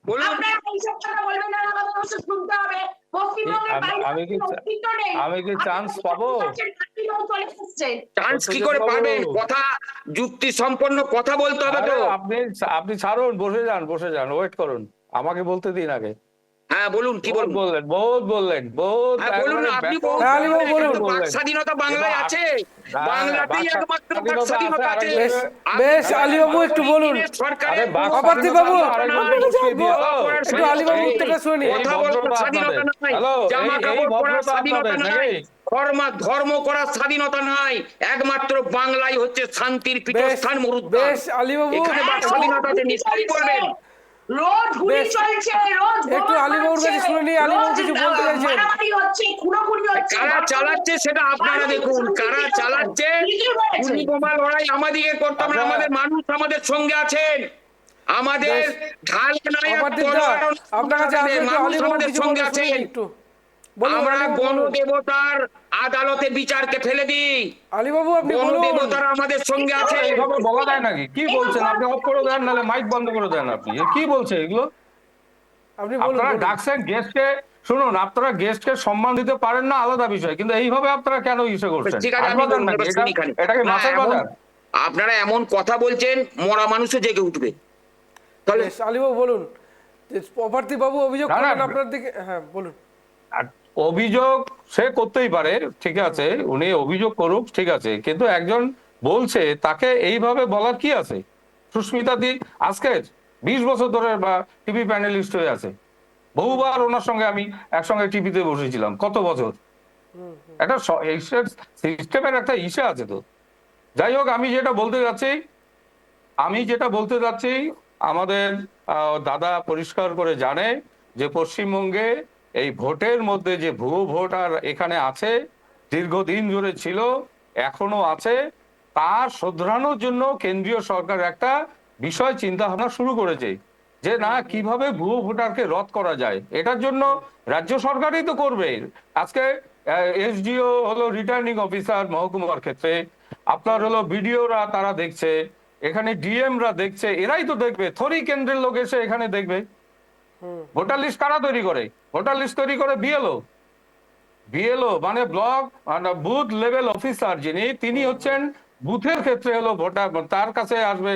বলুন? আপনারা এইসব কথা বলবেন না, আমাদের অবশ্য শুনতে হবে। পশ্চিমবঙ্গের বাইরে আমি কি চান্স পাবো? চান্স কি করে পাবেন? কথা যুক্তি সম্পন্ন কথা বলতে হবে তো। আপনি ছাড়ুন, বসে যান, ওয়েট করুন, আমাকে বলতে দিন আগে। হ্যাঁ বলুন, কি বলুন? বললেন হ্যাঁ বলুন, আপনি হ্যাঁ, আলীবাবু বলুন। বাক স্বাধীনতা বাংলায় আছে, বাংলাতেই একমাত্র বাক স্বাধীনতা আছে। বেশ বেশ, আলীবাবু একটু বলুন। অপার্থিব বাবু, একটু আলীবাবু উত্তরটা শুনি। কথা বলার স্বাধীনতা নাই, জামা কাপড় পরার স্বাধীনতা নাই, ধর্ম করার স্বাধীনতা নাই, একমাত্র বাংলাই হচ্ছে শান্তির পীঠস্থান, মরুদ্যান। বেশ আলীবাবু, এখানে বাক স্বাধীনতা আছে, নিশ্চয়ই বলবেন। রোজ গুলি বেশ, চলছে, রোজ একটু আলীবাবুর কাছে শুনে নি, আলীবাবু কিছু বলতে চাইছেন। মারামারি হচ্ছে, খুনোখুনি হচ্ছে। কারা চালাচ্ছে সেটা আপনারা দেখুন, কারা চালাচ্ছে। গুলি বোমা লড়াই আমাদেরকে করতে হবে না, আমাদের মানুষ আমাদের সঙ্গে আছেন, আমাদের ঢাল নাই, অপার্থিব দা, আপনার কাছে আসবো, একটু মানুষ আলীবাবু আমাদের কিছু সঙ্গে বলতে শুনে আছেন। নি একটু। বলুন আমরা আলীবাবু, বলুন। বনদেবতার আদালতে বিচারকে ফেলে দিই, আলীবাবু আপনি বলুন। বনদেবতারা আমাদের সঙ্গে আছে। এইভাবে বলা যায় নাকি? কি বলছেন আপনি? অফ করে দেন, নাহলে মাইক বন্ধ করে দেন। আপনি কি বলছে এগুলো? আপনি বলুন, আপনারা বলুন। ডাকছেন গেস্টকে, শুনুন, আপনারা গেস্টকে সম্মান দিতে পারেন না, আলাদা বিষয়, কিন্তু এইভাবে আপনারা কেন ইসে করছেন? ঠিক আছে, আমি আসবাদান বলবো, নাকি? এবার শুনি খালি। এটাকে না, মাছের বাজার? আপনারা এমন কথা বলছেন, মরা মানুষও জেগে উঠবে। তাহলে বেশ, আলীবাবু বলুন। যে অপার্থিব বাবু অভিযোগ না, না, করেন আপনার দিকে, হ্যাঁ বলুন। আর অভিযোগ সে করতেই পারে, ঠিক আছে, উনি অভিযোগ করুক, ঠিক আছে, কিন্তু একজন বলছে, তাকে এইভাবে বলার কি আছে? সুস্মিতা দি আজকে 20 বছর ধরে বা টিভি প্যানেলিস্ট হয়ে আছে, বহুবার ওনার সঙ্গে আমি একসঙ্গে টিভিতে বসেছিলাম, কত বছর। একটা সিস্টেমের একটা ইসে আছে তো। যাই হোক, আমি যেটা বলতে যাচ্ছি, আমাদের দাদা পরিষ্কার করে জানে যে পশ্চিমবঙ্গে এই ভোটের মধ্যে যে ভুয়ো ভোট আর এখানে আছে, দীর্ঘদিন ধরে ছিল, এখনো আছে, তার শোধরানোর জন্য কেন্দ্রীয় সরকার একটা বিষয় চিন্তা ভাবনা শুরু করেছে যে না কিভাবে ভুয়ো ভোটারকে রদ করা যায়। এটার জন্য রাজ্য সরকারই তো করবে। আজকে এসডিও হলো রিটার্নিং অফিসার মহকুমার ক্ষেত্রে, আপনার হলো বিডিওরা তারা দেখছে, এখানে ডিএমরা দেখছে, এরাই তো দেখবে, থরি কেন্দ্রের লোক এসে এখানে দেখবে। ভোটার লিস্ট কারা তৈরি করে? ভোটার লিস্ট তৈরি করে বিএলও মানে ব্লক বুথ লেভেল অফিসার, যিনি তিনি হচ্ছেন বুথের ক্ষেত্রে হলো ভোটার, তার কাছে আসবে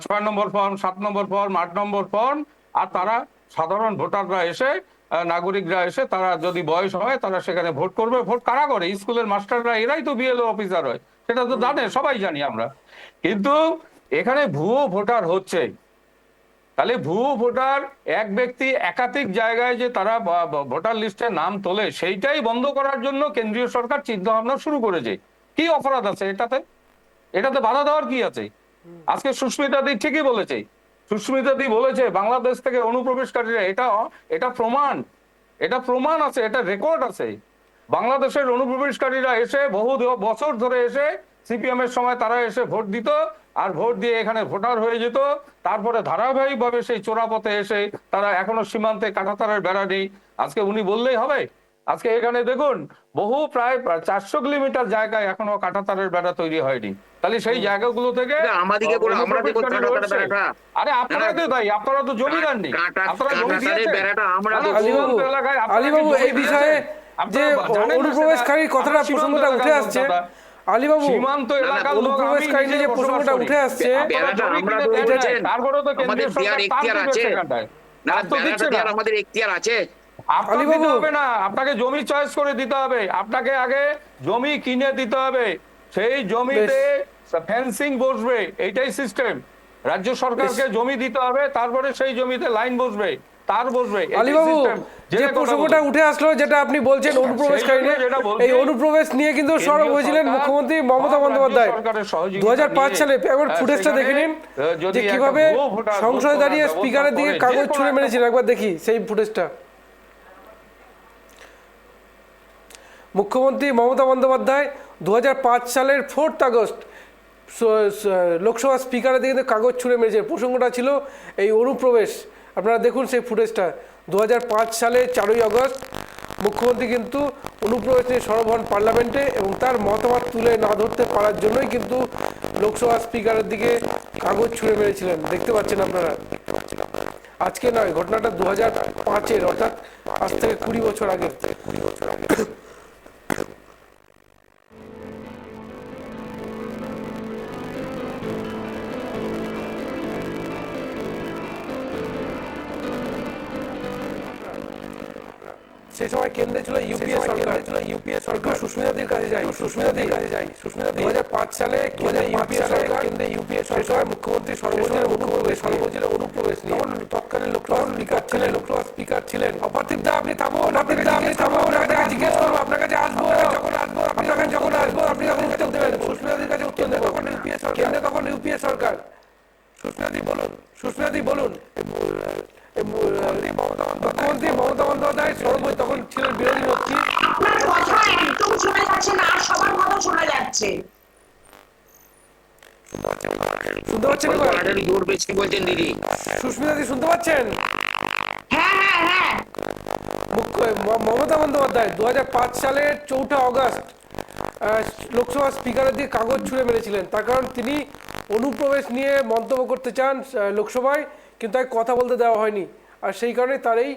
6 নম্বর ফর্ম, 7 নম্বর ফর্ম, 8 নম্বর ফর্ম, আর তারা সাধারণ ভোটাররা এসে নাগরিকরা এসে তারা যদি বয়স হয় তারা সেখানে ভোট করবে। ভোট কারা করে? স্কুলের মাস্টাররা, এরাই তো বিএলও অফিসার হয়, সেটা তো জানে, সবাই জানি আমরা। কিন্তু এখানে ভুয়ো ভোটার হচ্ছে, তাহলে ভুয়ো ভোটার এক ব্যক্তি একাধিক জায়গায় যে তারা ভোটার লিস্টে নাম তোলে, সেইটাই বন্ধ করার জন্য কেন্দ্রীয় সরকার চিন্তা ভাবনা শুরু করেছে। কি অপরাধ আছে এটাতে বাধা দেওয়ার কি আছে? আজকে সুস্মিতা দি ঠিকই বলেছে, সুস্মিতা দি বলেছে বাংলাদেশ থেকে অনুপ্রবেশকারীরা, এটা প্রমাণ আছে, এটা রেকর্ড আছে। বাংলাদেশের অনুপ্রবেশকারীরা এসে বহু বছর ধরে এসে সিপিএম এর সময় তারা এসে ভোট দিত, আর ভোট দিয়ে এখানে ভোটার হয়ে যেত। তারপরে ধারাবাহিক ভাবে সেই চোরাপথে এসে তারা এখনো সীমান্তে কাঁটাতারের বেড়া নেই। আজকে উনি বললেই হবে? আজকে এখানে দেখুন বহু প্রায় 400 কিলোমিটার জায়গায় এখনো কাঁটাতারের বেড়া তৈরি হয়নি। তাহলে সেই জায়গাগুলো থেকে আমাদেরকে বলে আমরা দেবো কাঁটাতারের বেড়াটা। আরে আপনারা তো তাই, আপনারা তো জমিদার নেই, আপনারা জমি দিয়েছেন। বেড়াটা আমরা আলিবাবু এই বিষয়ে যে অনুপ্রবেশকারীর কথাটা প্রসঙ্গটা উঠে আসছে, আলিবাবু সীমান্ত এলাকার লোক, অনুপ্রবেশকারী যে প্রসঙ্গটা উঠে আসছে, বেড়াটা আমরা তারপরে তো আমাদের দেওয়ার এখতিয়ার আছে, না বেড়াটা দেওয়ার আমাদের এখতিয়ার আছে। আপনাকে দিতে হবে না, আপনাকে জমি চয়েস করে দিতে হবে, আপনাকে আগে জমি কিনে দিতে হবে, সেই জমিতে ফেন্সিং বসবে, এইটাই সিস্টেম। রাজ্য সরকারকে জমি দিতে হবে, তারপরে সেই জমিতে লাইন বসবে, তার বসবে। আলিবাবু যে প্রসঙ্গটা উঠে আসলো, যেটা আপনি বলছেন অনুপ্রবেশকারী, এই অনুপ্রবেশ নিয়ে কিন্তু সরব হয়েছিলেন মুখ্যমন্ত্রী মমতা বন্দ্যোপাধ্যায় 2005 সালে। একবার ফুটেজটা দেখে নিন যে কিভাবে সংসদে দাঁড়িয়ে স্পিকারের দিকে কাগজ ছুঁড়ে মেরেছিলেন। একবার দেখি সেই ফুটেজটা। মুখ্যমন্ত্রী মমতা বন্দ্যোপাধ্যায় 2005 সালের 4 আগস্ট লোকসভা স্পিকারের দিকে কাগজ ছুঁড়ে মেরেছে। প্রসঙ্গটা ছিল এই অনুপ্রবেশ। আপনারা দেখুন সেই ফুটেজটা। 2005 সালে 4 আগস্ট মুখ্যমন্ত্রী কিন্তু অনুপ্রবেশ নিয়ে সরব হন পার্লামেন্টে, এবং তার মতামত তুলে না ধরতে পারার জন্যই কিন্তু লোকসভা স্পিকারের দিকে কাগজ ছুঁড়ে মেরেছিলেন। দেখতে পাচ্ছেন আপনারা। আজকে নয়, ঘটনাটা 2005-এর, অর্থাৎ আজ থেকে 20 বছর আগে। সেই সময় কেন্দ্রে ছিল ইউপিএ সরকার। সুস্মিতাদির কাছে যাই 2005 সালে কেন্দ্রে ইউপিএ সরকার, মুখ্যমন্ত্রী সর্বজনীন অনুপ্রবেশ নিয়ে তৎকালীন লোকসভা স্পিকার ছিলেন অপার্থিব দা। আপনি থামুন, আপনাকে জিজ্ঞেস করবো, আপনার কাছে আসবো, যখন আসবো আপনি তখন উত্তর দেবেন। সুস্মিতাদির কাছে উত্তর দেবেন। কেন্দ্রে তখন ইউপিএ সরকার। সুস্মিতাদি বলুন। মুখ্যমন্ত্রী মমতা বন্দ্যোপাধ্যায় তখন ছিলেন বিরোধী নেত্রী। আপনার কথা একদম শোনা যাচ্ছে না, আর সবার কথা শোনা যাচ্ছে। শুনতে পাচ্ছেন? জোর বেশি বলছেন দিদি। সুস্মিতাদি শুনতে পাচ্ছেন? হ্যাঁ হ্যাঁ হ্যাঁ। মমতা বন্দ্যোপাধ্যায় 2005 সালের 4 আগস্ট লোকসভা স্পিকারের দিকে কাগজ ছুঁড়ে মেরেছিলেন। তার কারণ তিনি অনুপ্রবেশ নিয়ে মন্তব্য করতে চান লোকসভায়, কিন্তু তাকে কথা বলতে দেওয়া হয়নি, আর সেই কারণে তার এই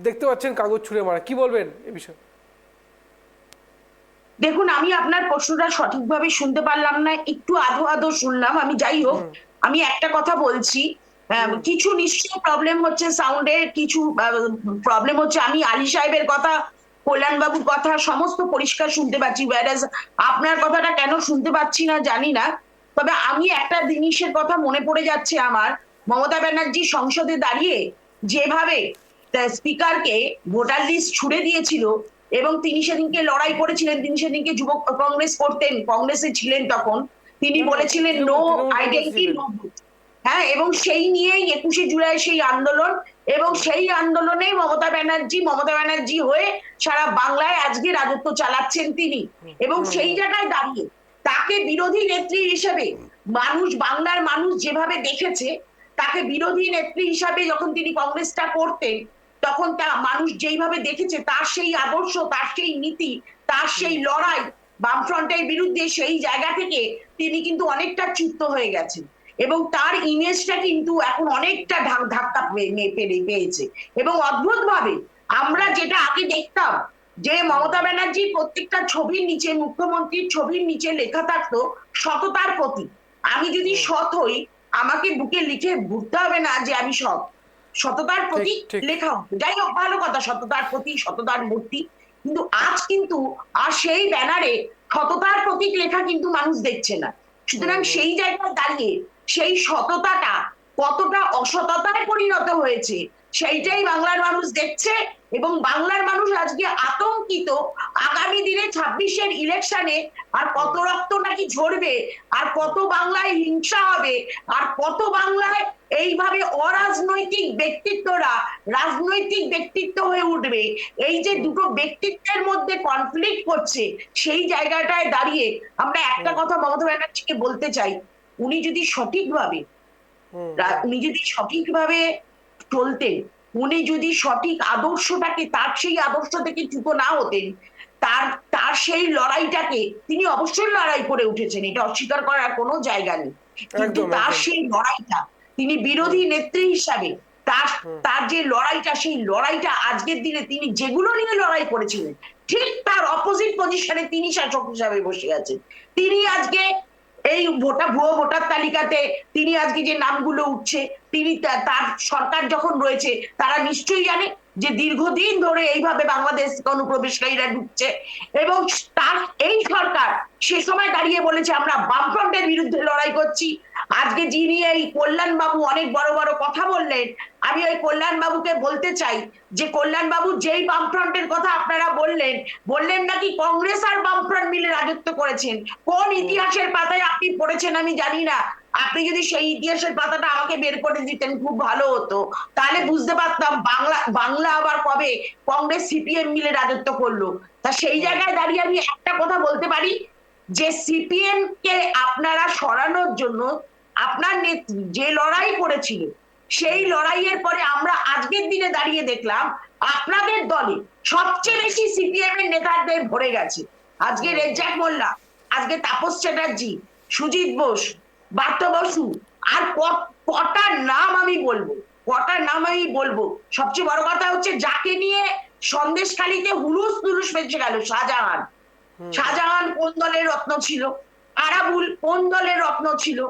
দেখতে পাচ্ছেন কাগজ ছুঁড়ে মারা। কি বলবেন এ বিষয়ে? দেখুন, আমি আপনার প্রশ্নটা সঠিকভাবে শুনতে পারলাম না, একটু আধো শুনলাম আমি। যাই হোক, আমি একটা কথা বলছি, কিছু নিশ্চয়ই প্রবলেম হচ্ছে সাউন্ডে, কিছু প্রবলেম হচ্ছে। আমি আলী সাহেবের কথা, কল্যাণ বাবুর কথা সমস্ত পরিষ্কার শুনতে পাচ্ছি, whereas আপনার কথাটা কেন শুনতে পাচ্ছি না জানি না। তবে আমি একটা জিনিসের কথা মনে পড়ে যাচ্ছে আমার, মমতা ব্যানার্জি সংসদে দাঁড়িয়ে যেভাবে স্পিকারকে ভোটার লিস্ট ছুড়ে দিয়েছিল, এবং তিনি সেদিনকে লড়াই করেছিলেন, তিনি সেদিনকে যুবক কংগ্রেস করতেন, কংগ্রেসে ছিলেন তখন, তিনি বলেছিলেন নো আইডেন্টি নো ভোট। হ্যাঁ, এবং সেই নিয়েই 21শে জুলাই সেই আন্দোলন, এবং সেই আন্দোলনেই মমতা ব্যানার্জি হয়ে সারা বাংলায় আজকে রাজত্ব চালাচ্ছেন তিনি। এবং সেই জায়গায় দাঁড়িয়ে তাকে বিরোধী নেত্রী হিসেবে বাংলার মানুষ যেভাবে দেখেছে, তাকে বিরোধী নেত্রী হিসাবে যখন তিনি কংগ্রেসটা করতেন, তখন তা মানুষ যেইভাবে দেখেছে, তার সেই আদর্শ, তার সেই নীতি, তার সেই লড়াই বামফ্রন্টের বিরুদ্ধে, সেই জায়গা থেকে তিনি কিন্তু অনেকটা চ্যুত হয়ে গেছেন, এবং তার ইমেজটা কিন্তু এখন অনেকটা ধাক্কা পেয়েছে। এবং অদ্ভুত ভাবে আমরা যেটা আগে দেখতাম যে মমতা ব্যানার্জির প্রত্যেকটা ছবির নিচে, মুখ্যমন্ত্রীর ছবির নিচে লেখা থাকতো সততার প্রতীক। আমি যদি সৎ হই, আমাকে বুকে লিখে ঘুরতে হবে না যে আমি সৎ, সততার প্রতীক ঠিক। লেখা হতো। যাই হোক, ভালো কথা, সততার প্রতীক, সততার মূর্তি। কিন্তু আজ কিন্তু আর সেই ব্যানারে সততার প্রতীক লেখা কিন্তু মানুষ দেখছে না। সুতরাং সেই জায়গায় দাঁড়িয়ে সেই সততাটা কতটা অসততায় পরিণত হয়েছে, সেইটাই বাংলার মানুষ দেখছে। এবং বাংলার মানুষ আজকে আতঙ্কিত, আগামী দিনে 26-এর ইলেকশনে আর কত রক্ত নাকি ঝরবে, আর কত বাংলায় হিংসা হবে, আর কত বাংলায় এইভাবে অরাজনৈতিক ব্যক্তিত্বরা রাজনৈতিক ব্যক্তিত্ব হয়ে উঠবে। এই যে দুটো ব্যক্তিত্বের মধ্যে কনফ্লিক্ট করছে, সেই জায়গাটায় দাঁড়িয়ে আমরা একটা কথা মমতা ব্যানার্জিকে বলতে চাই, উনি যদি সঠিকভাবে চলতেন, উনি যদি সঠিক আদর্শটাকে, তার সেই আদর্শ থেকে চ্যুত না হতেন, তার সেই লড়াইটাকে তিনি অবশ্যই লড়াই করে উঠেছেন, এটা অস্বীকার করার কোনো জায়গা নেই। কিন্তু তার সেই লড়াইটা, তিনি বিরোধী নেত্রী হিসাবে তার যে লড়াইটা, সেই লড়াইটা আজকের দিনে তিনি যেগুলো নিয়ে লড়াই করেছিলেন, ঠিক তার অপোজিট পজিশনে তিনি শাসক হিসাবে বসে আছেন। তিনি আজকে এই ভুয়ো ভোটার তালিকাতে তিনি আজকে যে নামগুলো উঠছে, তিনি তার সরকার যখন রয়েছে, তারা নিশ্চয়ই জানে যে দীর্ঘদিন ধরে এইভাবে বাংলাদেশ অনুপ্রবেশকারীরা ঢুকছে, এবং তার এই সরকার সে সময় দাঁড়িয়ে বলেছে আমরা বামফ্রন্টের বিরুদ্ধে লড়াই করছি। আজকে যিনি এই কল্যাণ বাবু অনেক বড় বড় কথা বললেন, আমি ওই কল্যাণ বাবুকে বলতে চাই যে কল্যাণ বাবু যেই বামফ্রন্টের কথা আপনারা বললেন নাকি কংগ্রেস আর বামফ্রন্ট মিলে রাজত্ব করেছেন। কোন ইতিহাসের পাতায় আপনি পড়েছেন আমি জানি না, আপনি যদি সেই ইতিহাসের পাতাটা আমাকে বের করে দিতেন খুব ভালো হতো, তাহলে বুঝতে পারতাম বাংলা আবার কবে কংগ্রেস সিপিএম মিলে রাজত্ব করলো। তা সেই জায়গায় দাঁড়িয়ে আমি একটা কথা বলতে পারি যে সিপিএম কে আপনারা সরানোর জন্য আপনার নেত্রী যে লড়াই করেছিল, সেই লড়াইয়ের পরে আমরা আজকের দিনে দাঁড়িয়ে দেখলাম আপনাদের দলে সবচেয়ে বেশি সিপিএম এর নেতাদের ভরে গেছে। আজকে রেজ্জাক মোল্লা, আজকে তাপস চ্যাটার্জি, সুজিত বোস, বার্ত বসু, আর কটার নাম আমি বলবো। সবচেয়ে বড় কথা হচ্ছে যাকে নিয়ে সন্দেশখালীতে হুলুস তুলুস বেঁচে গেল, শাহজাহান কোন দলের রত্ন ছিল, আরাবুল কোন দলের রত্ন ছিল,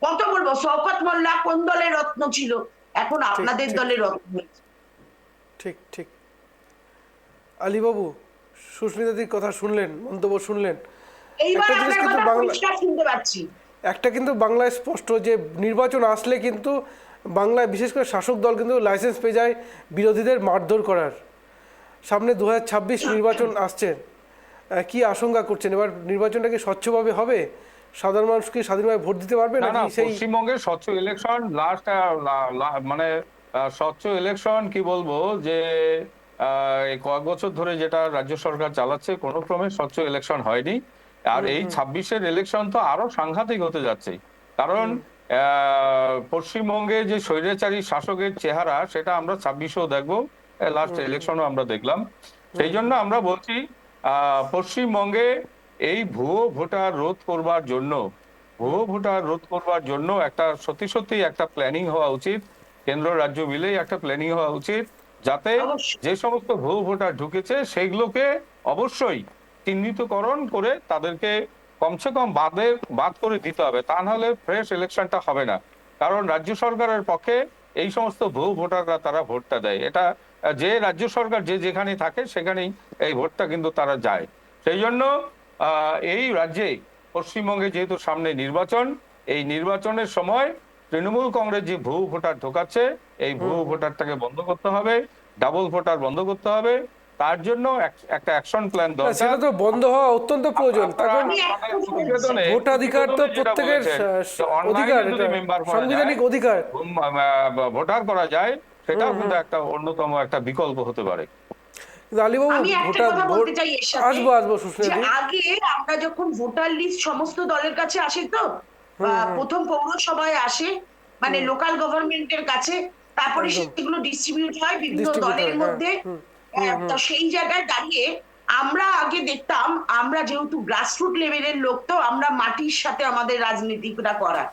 কত বলবো, শওকত মোল্লা কোন দলের রত্ন ছিল, এখন আপনাদের দলের রত্ন হয়েছে। ঠিক। আলীবাবু, সুস্মিতাদির কথা শুনলেন, মন্তব্য শুনলেন। এইবার একটা জিনিস আপনার কিন্তু কথা পরিষ্কার শুনতে পাচ্ছি। একটা কিন্তু বাংলায় স্পষ্ট যে নির্বাচন আসলে কিন্তু বাংলায় বিশেষ করে শাসক দল কিন্তু লাইসেন্স পেয়ে যায় বিরোধীদের মারধর করার। সামনে 2026 নির্বাচন আসছে, কি আশঙ্কা করছেন? এবার নির্বাচনটা কি স্বচ্ছভাবে হবে? সাধারণ মানুষ কি স্বাধীনভাবে ভোট দিতে পারবে? না, নাকি সেই পশ্চিমবঙ্গের স্বচ্ছ ইলেকশন মানে স্বচ্ছ ইলেকশন কি বলবো যে এই কয়েক বছর ধরে যেটা রাজ্য সরকার চালাচ্ছে, কোনো ক্রমে স্বচ্ছ ইলেকশন হয়নি। আর এই 26-এর ইলেকশন তো আরো সাংঘাতিক হতে যাচ্ছে, কারণ পশ্চিমবঙ্গে যে স্বৈরাচারী শাসকের চেহারা, সেটা আমরা 26-এও দেখবো, লাস্ট ইলেকশনও আমরা দেখলাম। সেই জন্য আমরা বলছি পশ্চিমবঙ্গে এই ভুয়ো ভোটার রোধ করবার জন্য একটা সত্যি একটা প্ল্যানিং হওয়া উচিত, কেন্দ্র রাজ্য মিলেই একটা প্ল্যানিং হওয়া উচিত, যাতে যে সমস্ত ভুয়ো ভোটার ঢুকেছে সেগুলোকে অবশ্যই চিহ্নিতকরণ করে তাদেরকে কমসে কম বাদ করে দিতে হবে, তা নাহলে ফ্রেশ ইলেকশনটা হবে না। কারণ রাজ্য সরকারের পক্ষে এই সমস্ত ভুয়ো ভোটাররা তারা ভোটটা দেয়, এটা যে রাজ্য সরকার যেখানে থাকে সেখানেই এই ভোটটা কিন্তু তারা যায়। সেই জন্য এই রাজ্যে পশ্চিমবঙ্গে যেহেতু সামনে নির্বাচন, এই নির্বাচনের সময় তৃণমূল কংগ্রেস যে ভুয়ো ভোটার ঢোকাচ্ছে, এই ভুয়ো ভোটারটাকে বন্ধ করতে হবে, ডাবল ভোটার বন্ধ করতে হবে। তার জন্য একটা অ্যাকশন প্ল্যান না, দরকার। সেটা তো বন্ধ হওয়া অত্যন্ত প্রয়োজন, তার কারণ ভোটাধিকার তো প্রত্যেকের অধিকার, এটা সাংবিধানিক অধিকার। ভোটার করা যায়, সেটাও কিন্তু একটা অন্যতম একটা বিকল্প হতে পারে। কিন্তু আলিবাবু আমি একটা ভোটার কথা বলতে চাই এর সাথে, আসবো যে সুস্মিতাদি। আগে আমরা যখন ভোটার লিস্ট সমস্ত দলের কাছে আসে, তো প্রথম পৌরসভায় আসে, মানে লোকাল গভর্নমেন্টের কাছে, তারপরে একদম। সেগুলো ডিস্ট্রিবিউট হয় বিভিন্ন Distribute দলের হয়, হ্যাঁ, মধ্যে। তো সেই জায়গায় দাঁড়িয়ে আমরা আগে দেখতাম, আমরা যেহেতু গ্রাসরুট লেভেলের লোক, তো আমরা মাটির সাথে আমাদের রাজনীতিটা করা,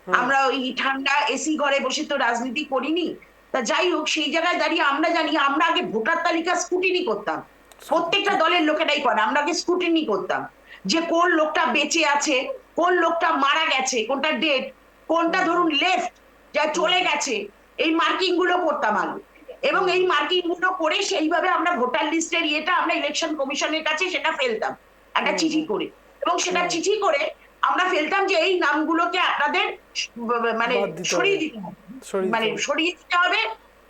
আমরা ওই ঠান্ডা এসি ঘরে বসে তো রাজনীতি করিনি। তা যাই হোক, সেই জায়গায় দাঁড়িয়ে আমরা জানি, আমরা আগে ভোটার তালিকা স্ক্রুটিনি করতাম, প্রত্যেকটা দলের লোকেরাই করে, আমরা আগে স্ক্রুটিনি করতাম যে কোন লোকটা বেঁচে আছে, কোন লোকটা মারা গেছে, কোনটা ডেড, কোনটা ধরুন লেফট যা চলে গেছে, এই মার্কিং গুলো করতাম আগে। এবং এই মার্কিং গুলো করে সেইভাবে আমরা ভোটার লিস্টের ইয়েটা আমরা ইলেকশন কমিশনের কাছে সেটা ফেলতাম একটা চিঠি করে, এবং সেটা চিঠি করে আমরা ফেলতাম যে এই নামগুলোকে আপনাদের মানে বাদ দিতে সরিয়ে হবে। দিতে হবে, সরিয়ে দিতে মানে হবে। সরিয়ে দিতে হবে,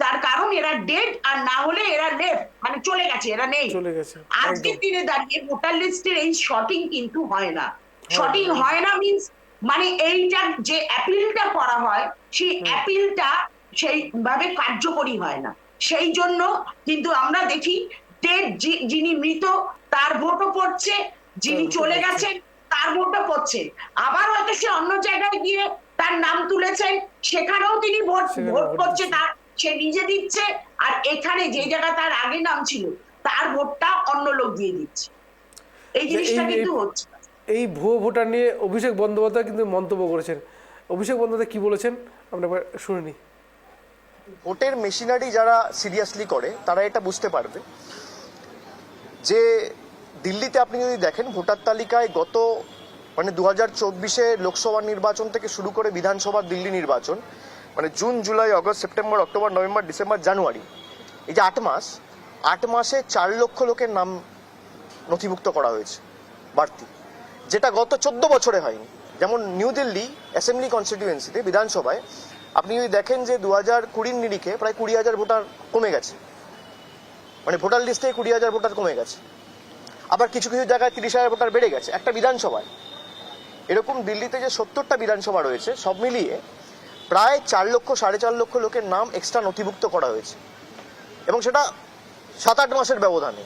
তার কারণ এরা ডেড, আর না হলে এরা লেফট, মানে চলে গেছে, এরা নেই। চলে গেছে, আজকের একদম। দিনে দাঁড়িয়ে ভোটার লিস্টের এই শর্টিং কিন্তু হয় না। শর্টিং হয় না মিন্স, মানে এইটা যে অ্যাপিলটা করা হয়, সেই অ্যাপিলটা সেইভাবে কার্যকরী হয় না। সেই জন্য কিন্তু আমরা দেখি ডেড, যিনি মৃত তার ভোটও পড়ছে, যিনি ভোটও চলে পড়ছে। গেছেন তার ভোটও পড়ছে, আবার হয়তো সে অন্য জায়গায় গিয়ে তার নাম তুলেছেন, সেখানেও তিনি ভোট সেখানে ভোট ভোট করছে, দিচ্ছে। তার সে নিজে দিচ্ছে, আর এখানে যে জায়গা তার আগে নাম ছিল তার ভোটটা অন্য লোক দিয়ে দিচ্ছে। এই জিনিসটা কিন্তু হচ্ছে। এই ভুয়ো ভোটার নিয়ে অভিষেক বন্দ্যোপাধ্যায় কিন্তু মন্তব্য করেছেন। অভিষেক বন্দ্যোপাধ্যায় কি বলেছেন আমরা একবার শুনে নিই। ভোটের মেশিনারি যারা সিরিয়াসলি করে তারা এটা বুঝতে পারবে যে দিল্লিতে আপনি যদি দেখেন ভোটার তালিকায় গত মানে 2024 লোকসভা নির্বাচন থেকে শুরু করে বিধানসভার দিল্লি নির্বাচন, মানে June July August September October November December January, এই যে 8 মাসে 4 লক্ষ লোকের নাম নথিভুক্ত করা হয়েছে বাড়তি, যেটা গত 14 বছরে হয়নি। যেমন নিউ দিল্লি অ্যাসেম্বলি কনস্টিটিউয়েন্সিতে বিধানসভায় আপনি যদি দেখেন যে 2020 নিরিখে প্রায় 20,000 ভোটার কমে গেছে, মানে ভোটার লিস্ট থেকে 20,000 ভোটার কমে গেছে। আবার কিছু কিছু জায়গায় 30,000 ভোটার বেড়ে গেছে একটা বিধানসভায়। এরকম দিল্লিতে যে 70টা বিধানসভা রয়েছে সব মিলিয়ে প্রায় 4 লক্ষ 4.5 লক্ষ লোকের নাম এক্সট্রা নথিভুক্ত করা হয়েছে, এবং সেটা 7-8 মাসের ব্যবধানে।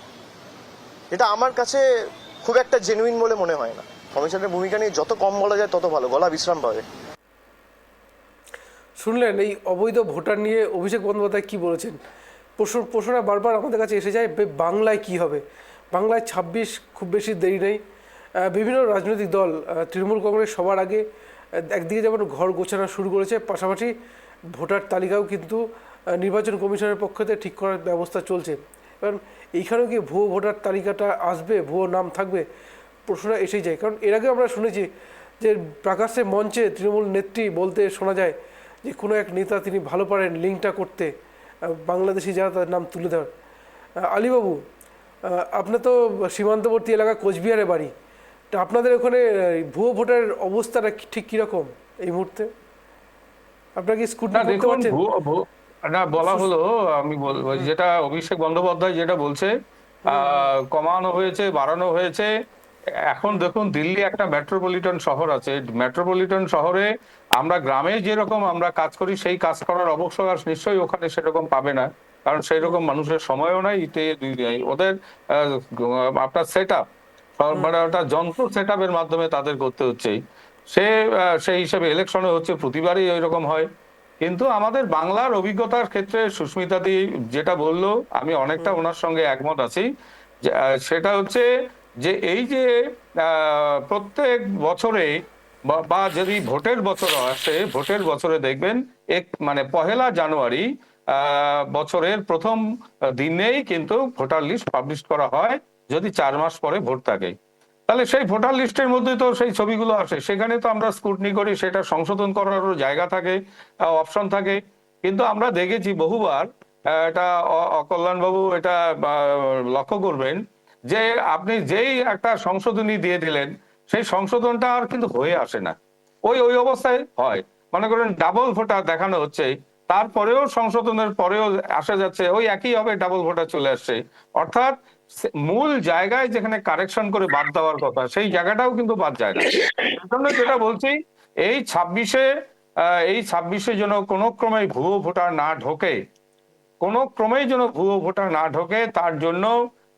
এটা আমার কাছে খুব একটা জেনুইন বলে মনে হয় না। কমিশনের ভূমিকা নিয়ে যত কম বলা যায় তত ভালো, গলা বিশ্রাম পাবে। শুনলেন এই অবৈধ ভোটার নিয়ে অভিষেক বন্দ্যোপাধ্যায় কি বলেছেন। প্রশ্নটা বারবার আমাদের কাছে এসে যায়, বাংলায় কি হবে। বাংলায় 26 খুব বেশি দেরি নেই। বিভিন্ন রাজনৈতিক দল, তৃণমূল কংগ্রেস সবার আগে একদিকে যেমন ঘর গোছানো শুরু করেছে, পাশাপাশি ভোটার তালিকাও কিন্তু নির্বাচন কমিশনের পক্ষ থেকে ঠিক করার ব্যবস্থা চলছে। কারণ এইখানেও কি ভুয়ো ভোটার তালিকাটা আসবে, ভুয়ো নাম থাকবে, প্রশ্নটা এসেই যায়। কারণ এর আগে আমরা শুনেছি যে প্রকাশ্যে মঞ্চে তৃণমূল নেত্রী বলতে শোনা যায় যে কোনো এক নেতা তিনি ভালো পারেন লিঙ্কটা করতে, বাংলাদেশি যারা তাদের নাম তুলে দেওয়ার। আলিবাবু, আপনার তো সীমান্তবর্তী এলাকা কোচবিহারে বাড়ি, তা আপনাদের ওখানে ভুয়ো ভোটারের অবস্থাটা ঠিক কীরকম এই মুহূর্তে? আপনারা কি স্কুটি না করতে দেখুন, পারছেন? না বলা হলো, আমি বলবো যেটা অভিষেক বন্দ্যোপাধ্যায় যেটা বলছে, কমানো হয়েছে, বাড়ানো হয়েছে। এখন দেখুন, দিল্লি একটা মেট্রোপলিটন শহর আছে। মেট্রোপলিটন শহরে আমরা গ্রামে যেরকম আমরা কাজ করি, সেই কাজ করার অবসর নিশ্চয়ই ওখানে সেরকম পাবে না, কারণ সেই রকম মানুষের সময়ও নাই। ওদের আপনার সেট আপ, মানে ওটা যন্ত্র সেট আপের মাধ্যমে তাদের করতে হচ্ছে। সেই হিসেবে ইলেকশনে হচ্ছে, প্রতিবারই ওইরকম হয়। কিন্তু আমাদের বাংলার অভিজ্ঞতার ক্ষেত্রে সুস্মিতাদি যেটা বললো, আমি অনেকটা ওনার সঙ্গে একমত আছি। সেটা হচ্ছে যে এই যে প্রত্যেক বছরে বা যদি ভোটের বছর আসে, ভোটের বছরে দেখবেন মানে 1 জানুয়ারি বছরের প্রথম দিনেই কিন্তু ভোটার লিস্ট পাবলিশ করা হয়, যদি 4 মাস পরে ভোট থাকে। তাহলে সেই ভোটার লিস্টের মধ্যে তো সেই ছবিগুলো আসে, সেখানে তো আমরা স্ক্রুটনি করি, সেটা সংশোধন করারও জায়গা থাকে, অপশন থাকে। কিন্তু আমরা দেখেছি বহুবার, এটা অকল্যাণবাবু এটা লক্ষ্য করবেন, যে আপনি যেই একটা সংশোধনী দিয়ে দিলেন, সেই সংশোধনটা আর কিন্তু হয়ে আসে না, ওই অবস্থায় হয়। মনে করেন ডাবল ভোটার দেখানো হচ্ছে, তারপরেও সংশোধনের পরেও আসা যাচ্ছে ওই একই হবে, ডাবল ভোটার চলে আসছে। অর্থাৎ মূল জায়গায় যেখানে কারেকশন করে বাদ দেওয়ার কথা সেই জায়গাটাও কিন্তু বাদ যায় না। জন্য যেটা বলছি, এই 26-এ যেন কোনো ক্রমে ভুয়ো ভোটার না ঢোকে, কোনো ক্রমেই যেন ভুয়ো ভোটার না ঢোকে, তার জন্য